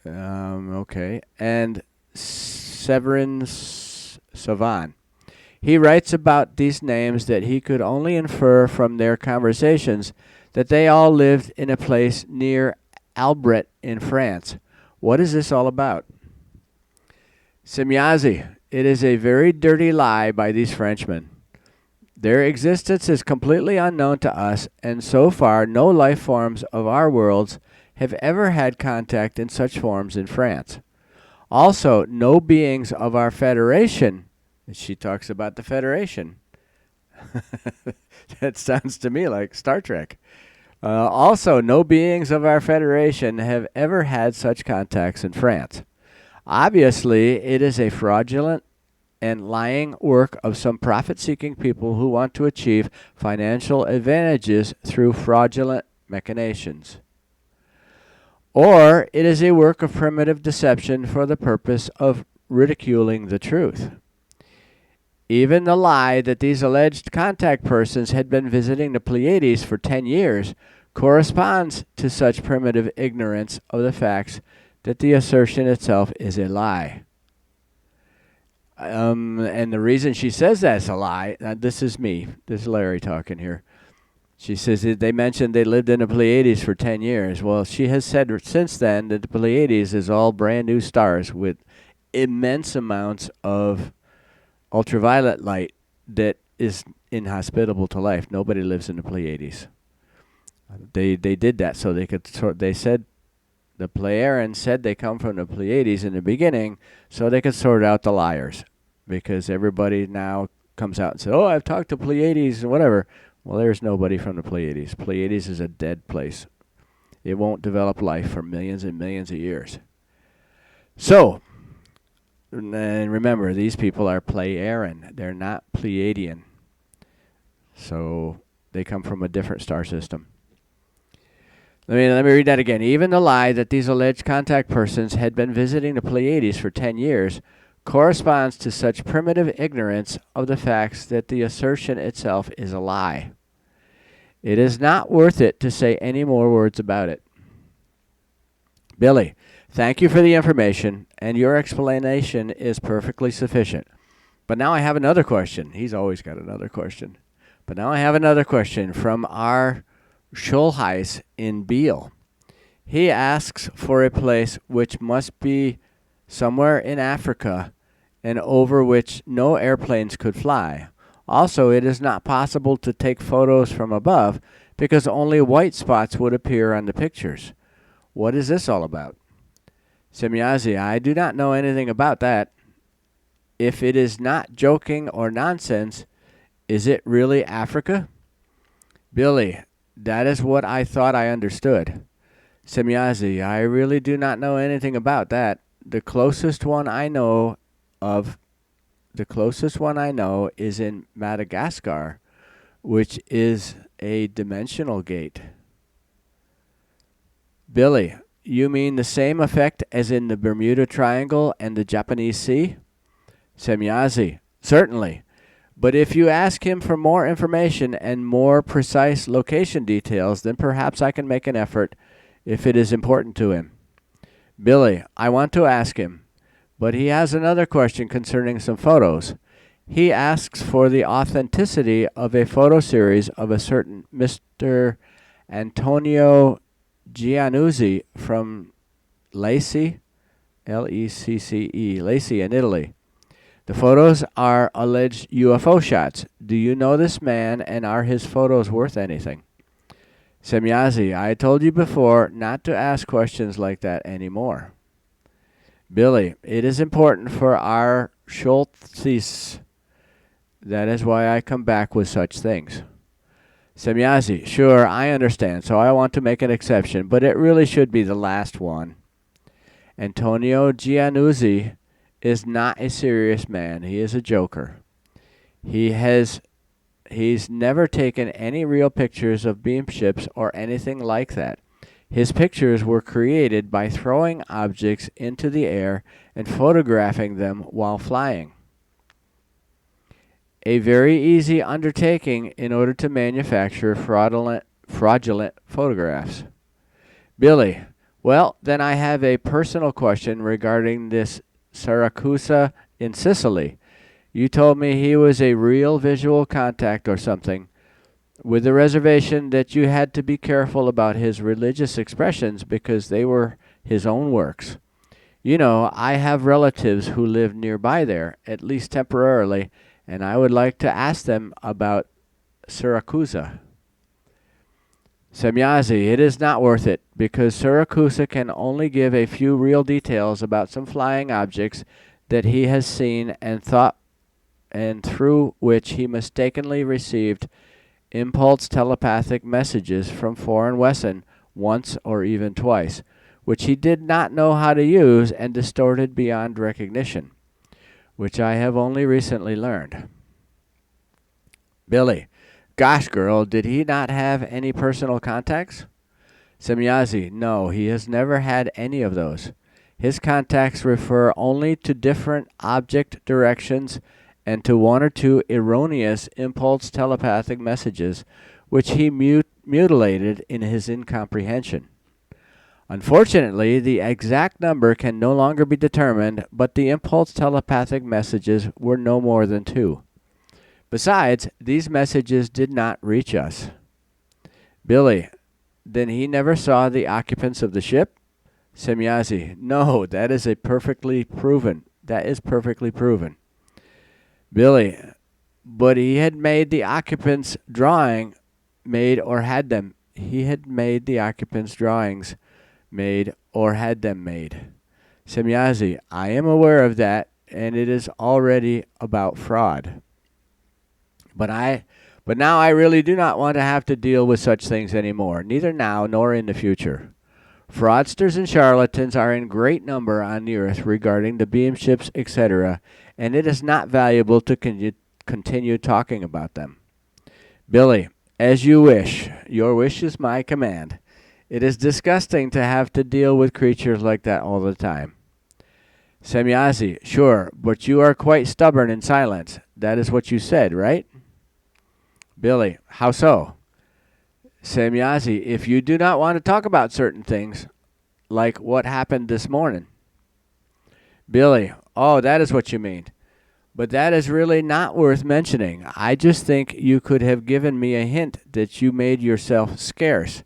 Okay. And Severin Savan. He writes about these names that he could only infer from their conversations that they all lived in a place near Albret in France. What is this all about? Semjase, it is a very dirty lie by these Frenchmen. Their existence is completely unknown to us, and so far no life forms of our worlds have ever had contact in such forms in France. Also, no beings of our Federation. She talks about the Federation. That sounds to me like Star Trek. Also, no beings of our Federation have ever had such contacts in France. Obviously, it is a fraudulent and lying work of some profit-seeking people who want to achieve financial advantages through fraudulent machinations. Or it is a work of primitive deception for the purpose of ridiculing the truth. Even the lie that these alleged contact persons had been visiting the Pleiades for 10 years corresponds to such primitive ignorance of the facts that the assertion itself is a lie. And the reason she says that's a lie, this is me, this is Larry talking here. She says they mentioned they lived in the Pleiades for 10 years. Well, she has said since then that the Pleiades is all brand new stars with immense amounts of ultraviolet light that is inhospitable to life. Nobody lives in the Pleiades. They did that so they could sort. They said the Plejaren said they come from the Pleiades in the beginning, so they could sort out the liars, because everybody now comes out and says, "Oh, I've talked to Pleiades and whatever." Well, there's nobody from the Pleiades. Pleiades is a dead place. It won't develop life for millions and millions of years. So, and remember, these people are Plejaren. They're not Pleiadian. So they come from a different star system. Let me read that again. Even the lie that these alleged contact persons had been visiting the Pleiades for 10 years corresponds to such primitive ignorance of the facts that the assertion itself is a lie. It is not worth it to say any more words about it. Billy, thank you for the information, and your explanation is perfectly sufficient. But now I have another question. He's always got another question. But now I have another question from our Schulheis in Biel. He asks for a place which must be somewhere in Africa and over which no airplanes could fly. Also, it is not possible to take photos from above because only white spots would appear on the pictures. What is this all about? Semjase, I do not know anything about that. If it is not joking or nonsense, is it really Africa? Billy, That is what I thought I understood. Semjase, I really do not know anything about that. Of the closest one I know is in Madagascar, which is a dimensional gate. Billy, you mean the same effect as in the Bermuda Triangle and the Japanese Sea? Semjase, certainly. But if you ask him for more information and more precise location details, then perhaps I can make an effort if it is important to him. Billy, I want to ask him, but he has another question concerning some photos. He asks for the authenticity of a photo series of a certain Mr. Antonio Giannuzzi from Lecce, Lecce, Lecce in Italy. The photos are alleged UFO shots. Do you know this man, and are his photos worth anything? Semjase, I told you before not to ask questions like that anymore. Billy, it is important for our Schultzes. That is why I come back with such things. Semjase, sure, I understand, so I want to make an exception, but it really should be the last one. Antonio Giannuzzi is not a serious man. He is a joker. He's never taken any real pictures of beam ships or anything like that. His pictures were created by throwing objects into the air and photographing them while flying. A very easy undertaking in order to manufacture fraudulent photographs. Billy, well, then I have a personal question regarding this Siracusa in Sicily. You told me he was a real visual contact or something, with the reservation that you had to be careful about his religious expressions because they were his own works. You know, I have relatives who live nearby there, at least temporarily, and I would like to ask them about Siracusa. Semjase, it is not worth it, because Siracusa can only give a few real details about some flying objects that he has seen and through which he mistakenly received impulse telepathic messages from foreign Wesson once or even twice, which he did not know how to use and distorted beyond recognition, which I have only recently learned. Billy, gosh, girl, did he not have any personal contacts? Semjase, no, he has never had any of those. His contacts refer only to different object directions and to one or two erroneous impulse telepathic messages, which he mutilated in his incomprehension. Unfortunately, the exact number can no longer be determined, but the impulse telepathic messages were no more than 2. Besides, these messages did not reach us. Billy, then he never saw the occupants of the ship? Semjase, no, that is perfectly proven. Billy, but he had made the occupants' drawings made or had them made. Semjase, I am aware of that, and it is already about fraud. But now I really do not want to have to deal with such things anymore, neither now nor in the future. Fraudsters and charlatans are in great number on the earth regarding the beam ships, etc., and it is not valuable to continue talking about them. Billy, as you wish. Your wish is my command. It is disgusting to have to deal with creatures like that all the time. Semjase, sure, but you are quite stubborn in silence. That is what you said, right? Billy, how so? Semjase, if you do not want to talk about certain things, like what happened this morning. Billy, oh, that is what you mean. But that is really not worth mentioning. I just think you could have given me a hint that you made yourself scarce.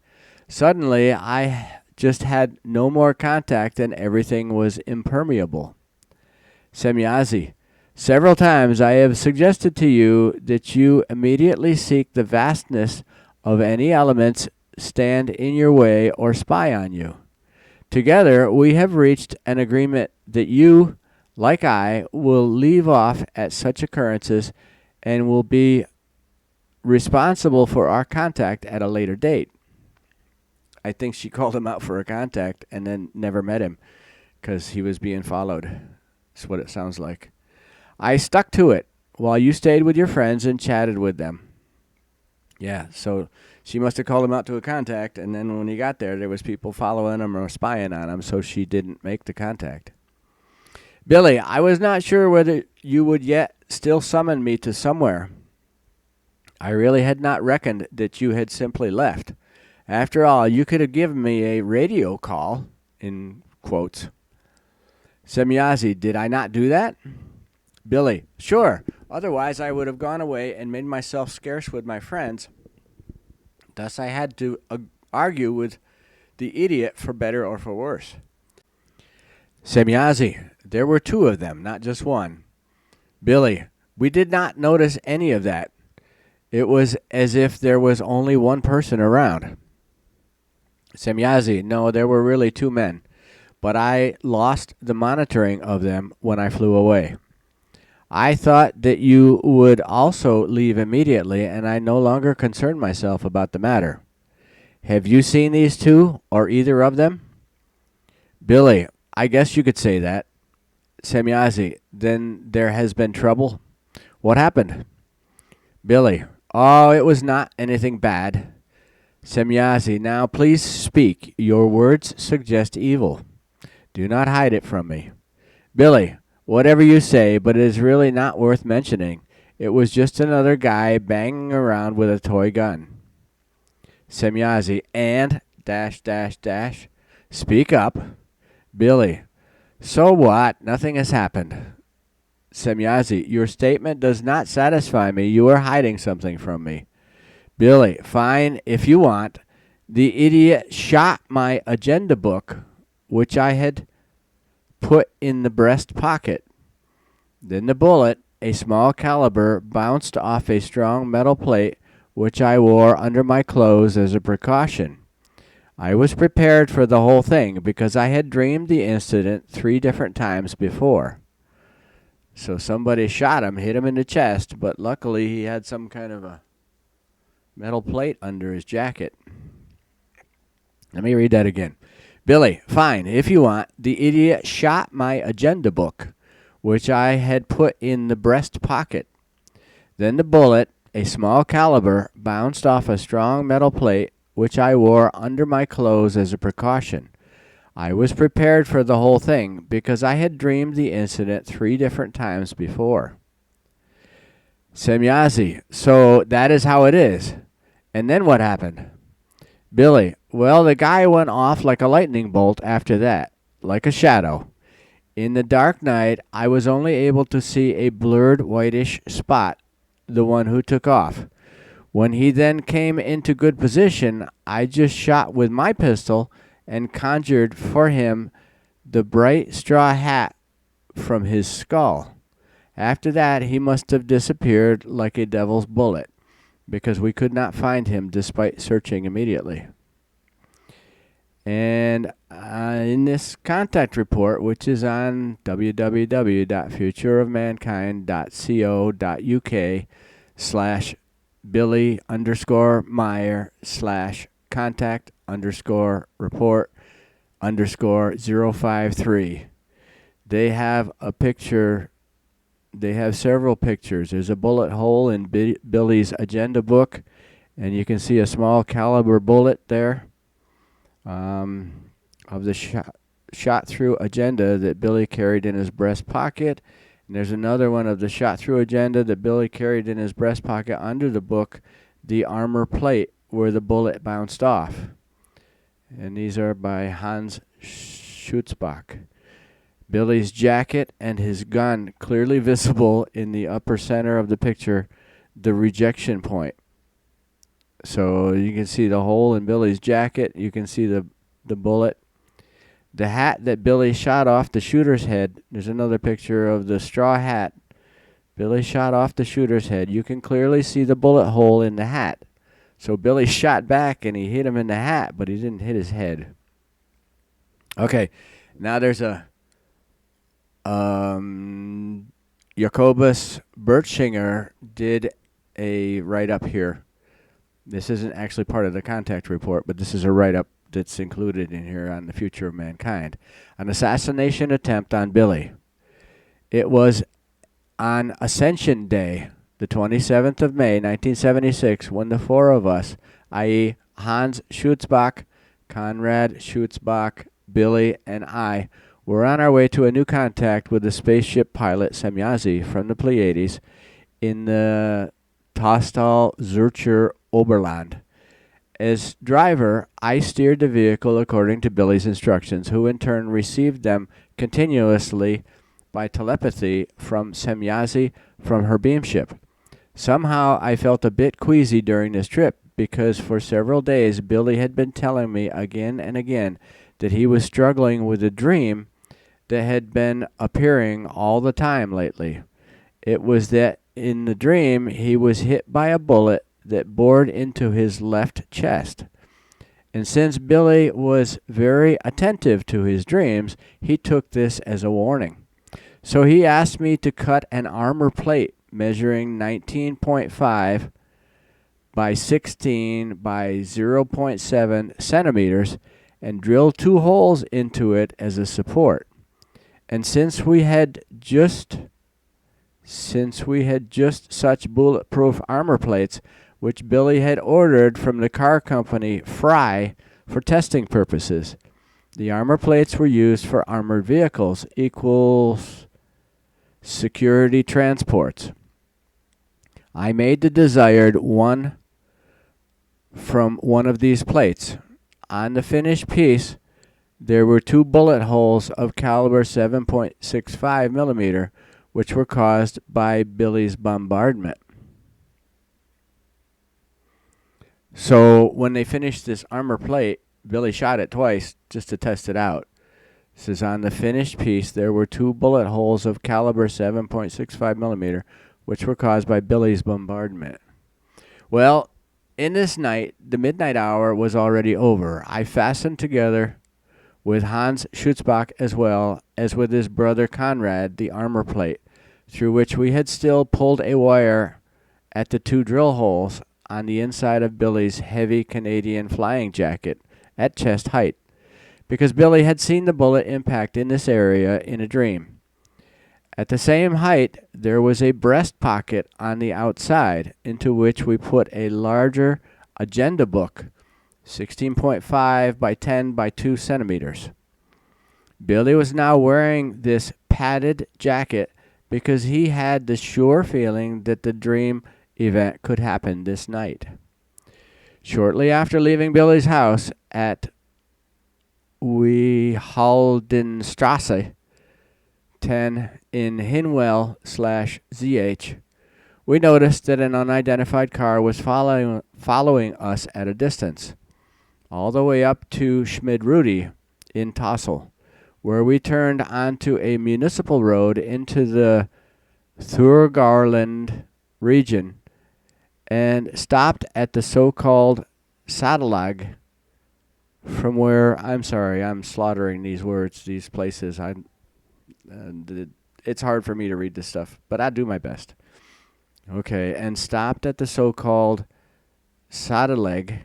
Suddenly, I just had no more contact and everything was impermeable. Semjase, several times I have suggested to you that you immediately seek the vastness of any elements stand in your way or spy on you. Together, we have reached an agreement that you, like I, will leave off at such occurrences and will be responsible for our contact at a later date. I think she called him out for a contact and then never met him because he was being followed. That's what it sounds like. I stuck to it while you stayed with your friends and chatted with them. Yeah, so she must have called him out to a contact, and then when he got there was people following him or spying on him, so she didn't make the contact. Billy, I was not sure whether you would yet still summon me to somewhere. I really had not reckoned that you had simply left. After all, you could have given me a radio call, in quotes. Semjase, did I not do that? Billy, sure. Otherwise, I would have gone away and made myself scarce with my friends. Thus, I had to argue with the idiot for better or for worse. Semjase, there were two of them, not just one. Billy, we did not notice any of that. It was as if there was only one person around. Semjase, no, there were really two men, but I lost the monitoring of them when I flew away. I thought that you would also leave immediately, and I no longer concerned myself about the matter. Have you seen these two, or either of them? Billy, I guess you could say that. Semjase, then there has been trouble? What happened? Billy, oh, it was not anything bad. Semjase, now please speak. Your words suggest evil. Do not hide it from me. Billy, whatever you say, but it is really not worth mentioning. It was just another guy banging around with a toy gun. Semjase, and ... Speak up. Billy, so what? Nothing has happened. Semjase, your statement does not satisfy me. You are hiding something from me. Billy, fine if you want. The idiot shot my agenda book, which I had put in the breast pocket. Then the bullet, a small caliber, bounced off a strong metal plate, which I wore under my clothes as a precaution. I was prepared for the whole thing because I had dreamed the incident 3 different times before. So somebody shot him, hit him in the chest, but luckily he had some kind of a metal plate under his jacket. Let me read that again. Billy, fine, if you want. The idiot shot my agenda book, which I had put in the breast pocket. Then the bullet, a small caliber, bounced off a strong metal plate, which I wore under my clothes as a precaution. I was prepared for the whole thing because I had dreamed the incident 3 different times before. Semjase, so that is how it is. And then what happened? Billy, well, the guy went off like a lightning bolt after that, like a shadow. In the dark night, I was only able to see a blurred whitish spot, the one who took off. When he then came into good position, I just shot with my pistol and conjured for him the bright straw hat from his skull. After that, he must have disappeared like a devil's bullet, because we could not find him despite searching immediately. And in this contact report, which is on www.futureofmankind.co.uk/Billy_Meyer/contact_report_053, they have a picture. They have several pictures. There's a bullet hole in Billy's agenda book, and you can see a small caliber bullet there of the shot through agenda that Billy carried in his breast pocket. And there's another one of the shot through agenda that Billy carried in his breast pocket under the book, the armor plate where the bullet bounced off. And these are by Hans Schutzbach. Billy's jacket and his gun clearly visible in the upper center of the picture, the rejection point. So you can see the hole in Billy's jacket. You can see the bullet. The hat that Billy shot off the shooter's head. There's another picture of the straw hat Billy shot off the shooter's head. You can clearly see the bullet hole in the hat. So Billy shot back and he hit him in the hat, but he didn't hit his head. Okay, now there's a Jacobus Bertschinger did a write-up here. This isn't actually part of the contact report, but this is a write-up that's included in here on the future of mankind. An assassination attempt on Billy. It was on Ascension Day, the 27th of May, 1976, when the four of us, i.e. Hans Schutzbach, Konrad Schutzbach, Billy, and I, were on our way to a new contact with the spaceship pilot Semjase from the Pleiades in the Tostal Zürcher Oberland. As driver, I steered the vehicle according to Billy's instructions, who in turn received them continuously by telepathy from Semjase from her beamship. Somehow I felt a bit queasy during this trip because for several days Billy had been telling me again and again that he was struggling with a dream that had been appearing all the time lately. It was that in the dream he was hit by a bullet that bored into his left chest. And since Billy was very attentive to his dreams, he took this as a warning. So he asked me to cut an armor plate measuring 19.5 by 16 by 0.7 centimeters and drill 2 holes into it as a support. And since we had just such bulletproof armor plates, which Billy had ordered from the car company Fry for testing purposes, the armor plates were used for armored vehicles equals security transports. I made the desired one from one of these plates. On the finished piece, there were 2 bullet holes of caliber 7.65 millimeter, which were caused by Billy's bombardment. So when they finished this armor plate, Billy shot it twice just to test it out. It says on the finished piece, there were 2 bullet holes of caliber 7.65 millimeter, which were caused by Billy's bombardment. Well, in this night, the midnight hour was already over. I fastened together with Hans Schutzbach as well as with his brother Konrad the armor plate, through which we had still pulled a wire at the 2 drill holes on the inside of Billy's heavy Canadian flying jacket at chest height, because Billy had seen the bullet impact in this area in a dream. At the same height, there was a breast pocket on the outside into which we put a larger agenda book, 16.5 by 10 by 2 centimeters. Billy was now wearing this padded jacket because he had the sure feeling that the dream event could happen this night. Shortly after leaving Billy's house at Wehaldenstrasse 10 in Hinwell/ZH, we noticed that an unidentified car was following us at a distance, all the way up to Schmidrudi in Tossel, where we turned onto a municipal road into the Thurgarland region and stopped at the so-called Sadalag, from where, I'm sorry, I'm slaughtering these words, these places. It's hard for me to read this stuff, but I do my best. Okay, and stopped at the so-called Sadaleg,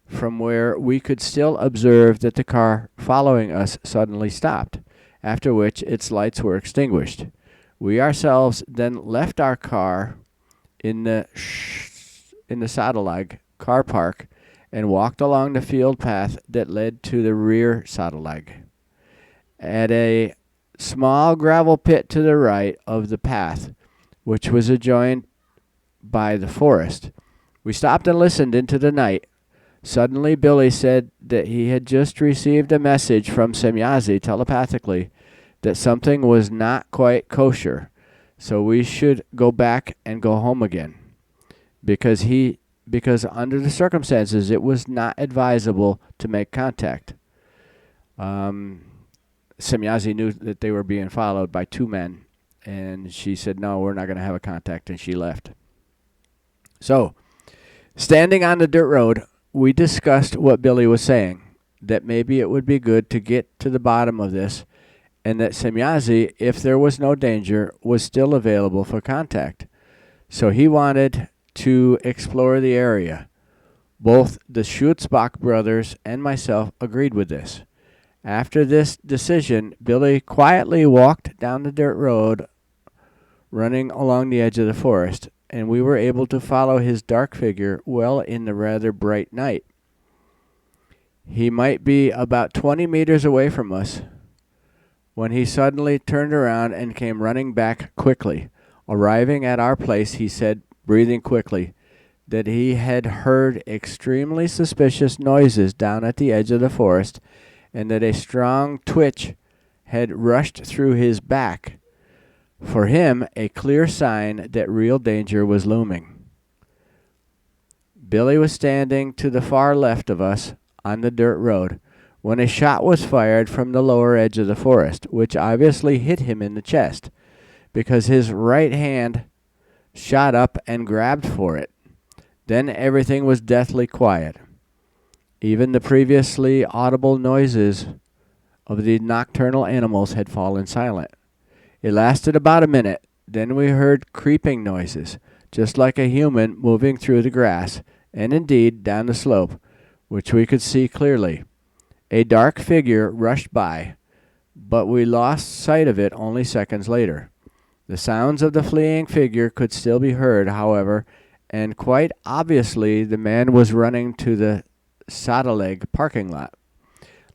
from where we could still observe that the car following us suddenly stopped, after which its lights were extinguished. We ourselves then left our car in the Sadalag car park and walked along the field path that led to the rear Sadalag. At a small gravel pit to the right of the path, which was adjoined by the forest, we stopped and listened into the night. Suddenly, Billy said that he had just received a message from Semjase telepathically that something was not quite kosher, so we should go back and go home again, because under the circumstances it was not advisable to make contact. Semjase knew that they were being followed by 2 men, and she said, no, we're not going to have a contact, and she left. So, standing on the dirt road, we discussed what Billy was saying, that maybe it would be good to get to the bottom of this, and that Semjase, if there was no danger, was still available for contact. So he wanted to explore the area. Both the Schutzbach brothers and myself agreed with this. After this decision, Billy quietly walked down the dirt road running along the edge of the forest, and we were able to follow his dark figure well in the rather bright night. He might be about 20 meters away from us when he suddenly turned around and came running back quickly. Arriving at our place, he said, breathing quickly, that he had heard extremely suspicious noises down at the edge of the forest, and that a strong twitch had rushed through his back. For him, a clear sign that real danger was looming. Billy was standing to the far left of us on the dirt road when a shot was fired from the lower edge of the forest, which obviously hit him in the chest, because his right hand shot up and grabbed for it. Then everything was deathly quiet. Even the previously audible noises of the nocturnal animals had fallen silent. It lasted about a minute. Then we heard creeping noises, just like a human moving through the grass, and indeed down the slope, which we could see clearly. A dark figure rushed by, but we lost sight of it only seconds later. The sounds of the fleeing figure could still be heard, however, and quite obviously the man was running to the Sadeleg parking lot.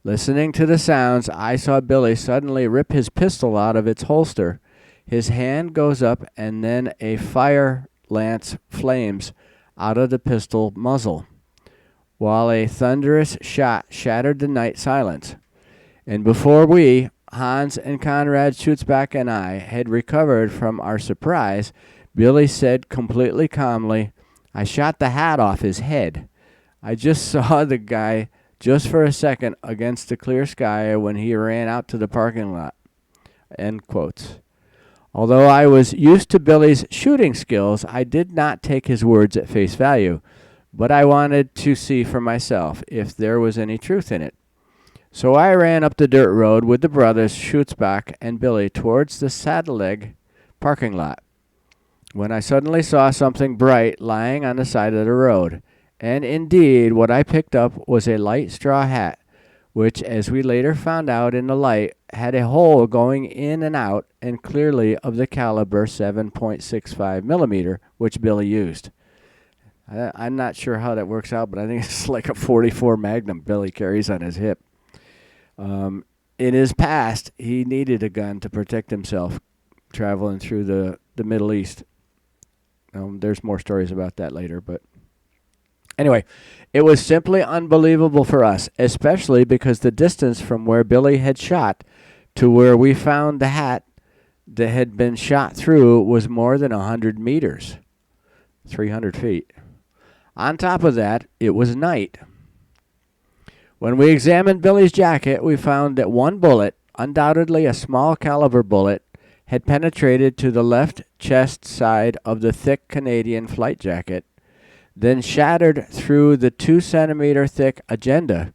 Listening to the sounds, I saw Billy suddenly rip his pistol out of its holster. His hand goes up, and then a fire lance flames out of the pistol muzzle, while a thunderous shot shattered the night silence. And before we, Hans and Conrad Schutzbach and I, had recovered from our surprise, Billy said completely calmly, "I shot the hat off his head. I just saw the guy just for a second against the clear sky when he ran out to the parking lot." End quotes. Although I was used to Billy's shooting skills, I did not take his words at face value, but I wanted to see for myself if there was any truth in it. So I ran up the dirt road with the brothers Schutzbach and Billy towards the Sadeleg parking lot, when I suddenly saw something bright lying on the side of the road. And indeed, what I picked up was a light straw hat, which, as we later found out in the light, had a hole going in and out, and clearly of the caliber 7.65 millimeter, which Billy used. I'm not sure how that works out, but I think it's like a 44 Magnum Billy carries on his hip. In his past, he needed a gun to protect himself traveling through the Middle East. There's more stories about that later, but anyway, it was simply unbelievable for us, especially because the distance from where Billy had shot to where we found the hat that had been shot through was more than 100 meters, 300 feet. On top of that, it was night. When we examined Billy's jacket, we found that one bullet, undoubtedly a small caliber bullet, had penetrated to the left chest side of the thick Canadian flight jacket, then shattered through the 2-centimeter thick agenda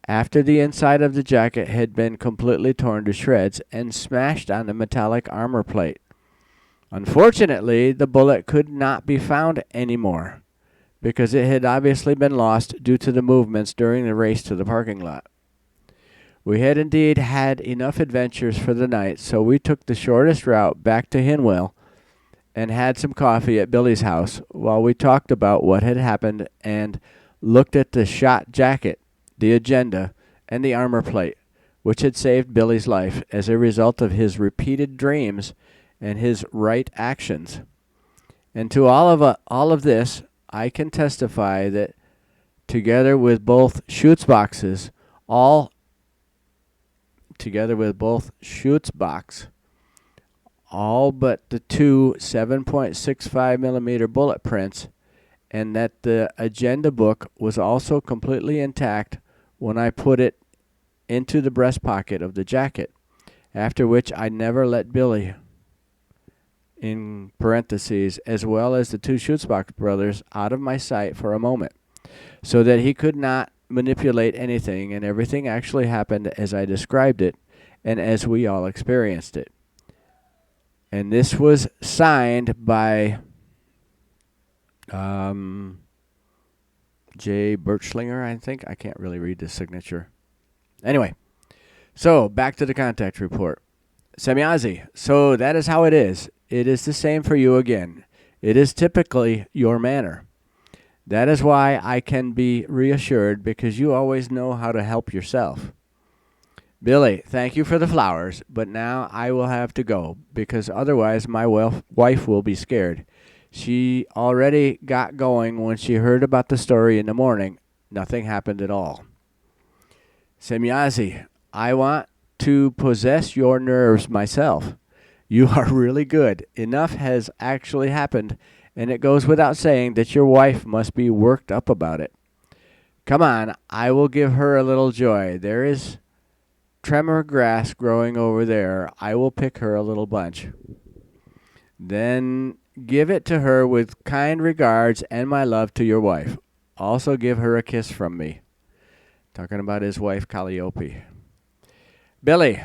after the inside of the jacket had been completely torn to shreds and smashed on the metallic armor plate. Unfortunately, the bullet could not be found anymore, because it had obviously been lost due to the movements during the race to the parking lot. We had indeed had enough adventures for the night, so we took the shortest route back to Hinwell and had some coffee at Billy's house while we talked about what had happened and looked at the shot jacket, the agenda, and the armor plate, which had saved Billy's life as a result of his repeated dreams and his right actions. And to all of this, I can testify that together with both Schutzbachs, all but the two 7.65 millimeter bullet prints, and that the agenda book was also completely intact when I put it into the breast pocket of the jacket, after which I never let Billy, in parentheses, as well as the two Schutzbach brothers, out of my sight for a moment, so that he could not manipulate anything, and everything actually happened as I described it and as we all experienced it. And this was signed by J. Birchlinger, I think. I can't really read the signature. Anyway, so back to the contact report. Semjase, so that is how it is. It is the same for you again. It is typically your manner. That is why I can be reassured, because you always know how to help yourself. Billy, thank you for the flowers, but now I will have to go, because otherwise my wife will be scared. She already got going when she heard about the story in the morning. Nothing happened at all. Semjase, I want to possess your nerves myself. You are really good. Enough has actually happened, and it goes without saying that your wife must be worked up about it. Come on, I will give her a little joy. There is tremor grass growing over there. I will pick her a little bunch. Then give it to her with kind regards and my love to your wife. Also give her a kiss from me. Talking about his wife, Calliope. Billy,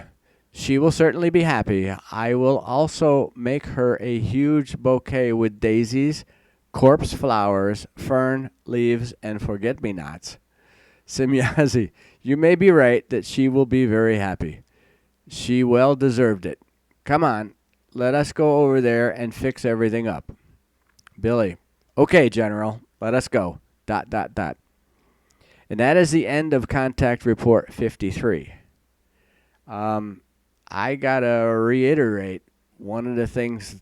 she will certainly be happy. I will also make her a huge bouquet with daisies, corpse flowers, fern, leaves, and forget-me-nots. Semjase, you may be right that she will be very happy. She well deserved it. Come on, let us go over there and fix everything up. Billy, okay, General, let us go. ... And that is the end of Contact Report 53. I got to reiterate, one of the things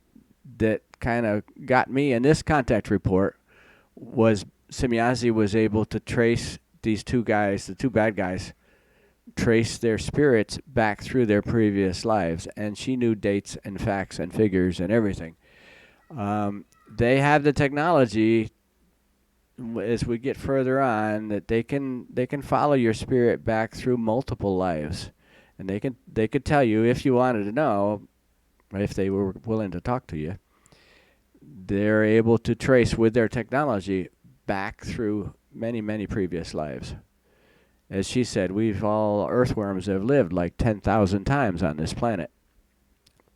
that kind of got me in this contact report was Semjase was able to trace these two guys, the two bad guys, trace their spirits back through their previous lives, and she knew dates and facts and figures and everything. They have the technology, as we get further on, that they can follow your spirit back through multiple lives, and they could tell you, if you wanted to know, if they were willing to talk to you. They're able to trace with their technology back through many previous lives. As she said, all earthworms have lived like 10,000 times on this planet.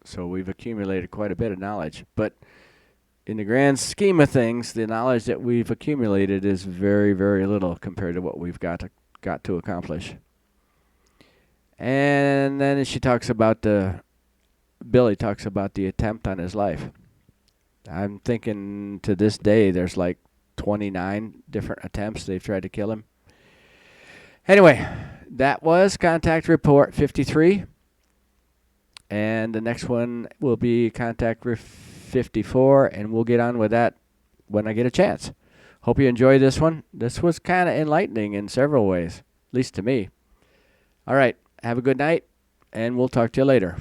So we've accumulated quite a bit of knowledge. But in the grand scheme of things, the knowledge that we've accumulated is very little compared to what we've got to accomplish. And then she talks about Billy talks about the attempt on his life. I'm thinking to this day there's like 29 different attempts they've tried to kill him. Anyway, that was Contact Report 53. And the next one will be Contact 54, and we'll get on with that when I get a chance. Hope you enjoyed this one. This was kind of enlightening in several ways, at least to me. All right, have a good night, and we'll talk to you later.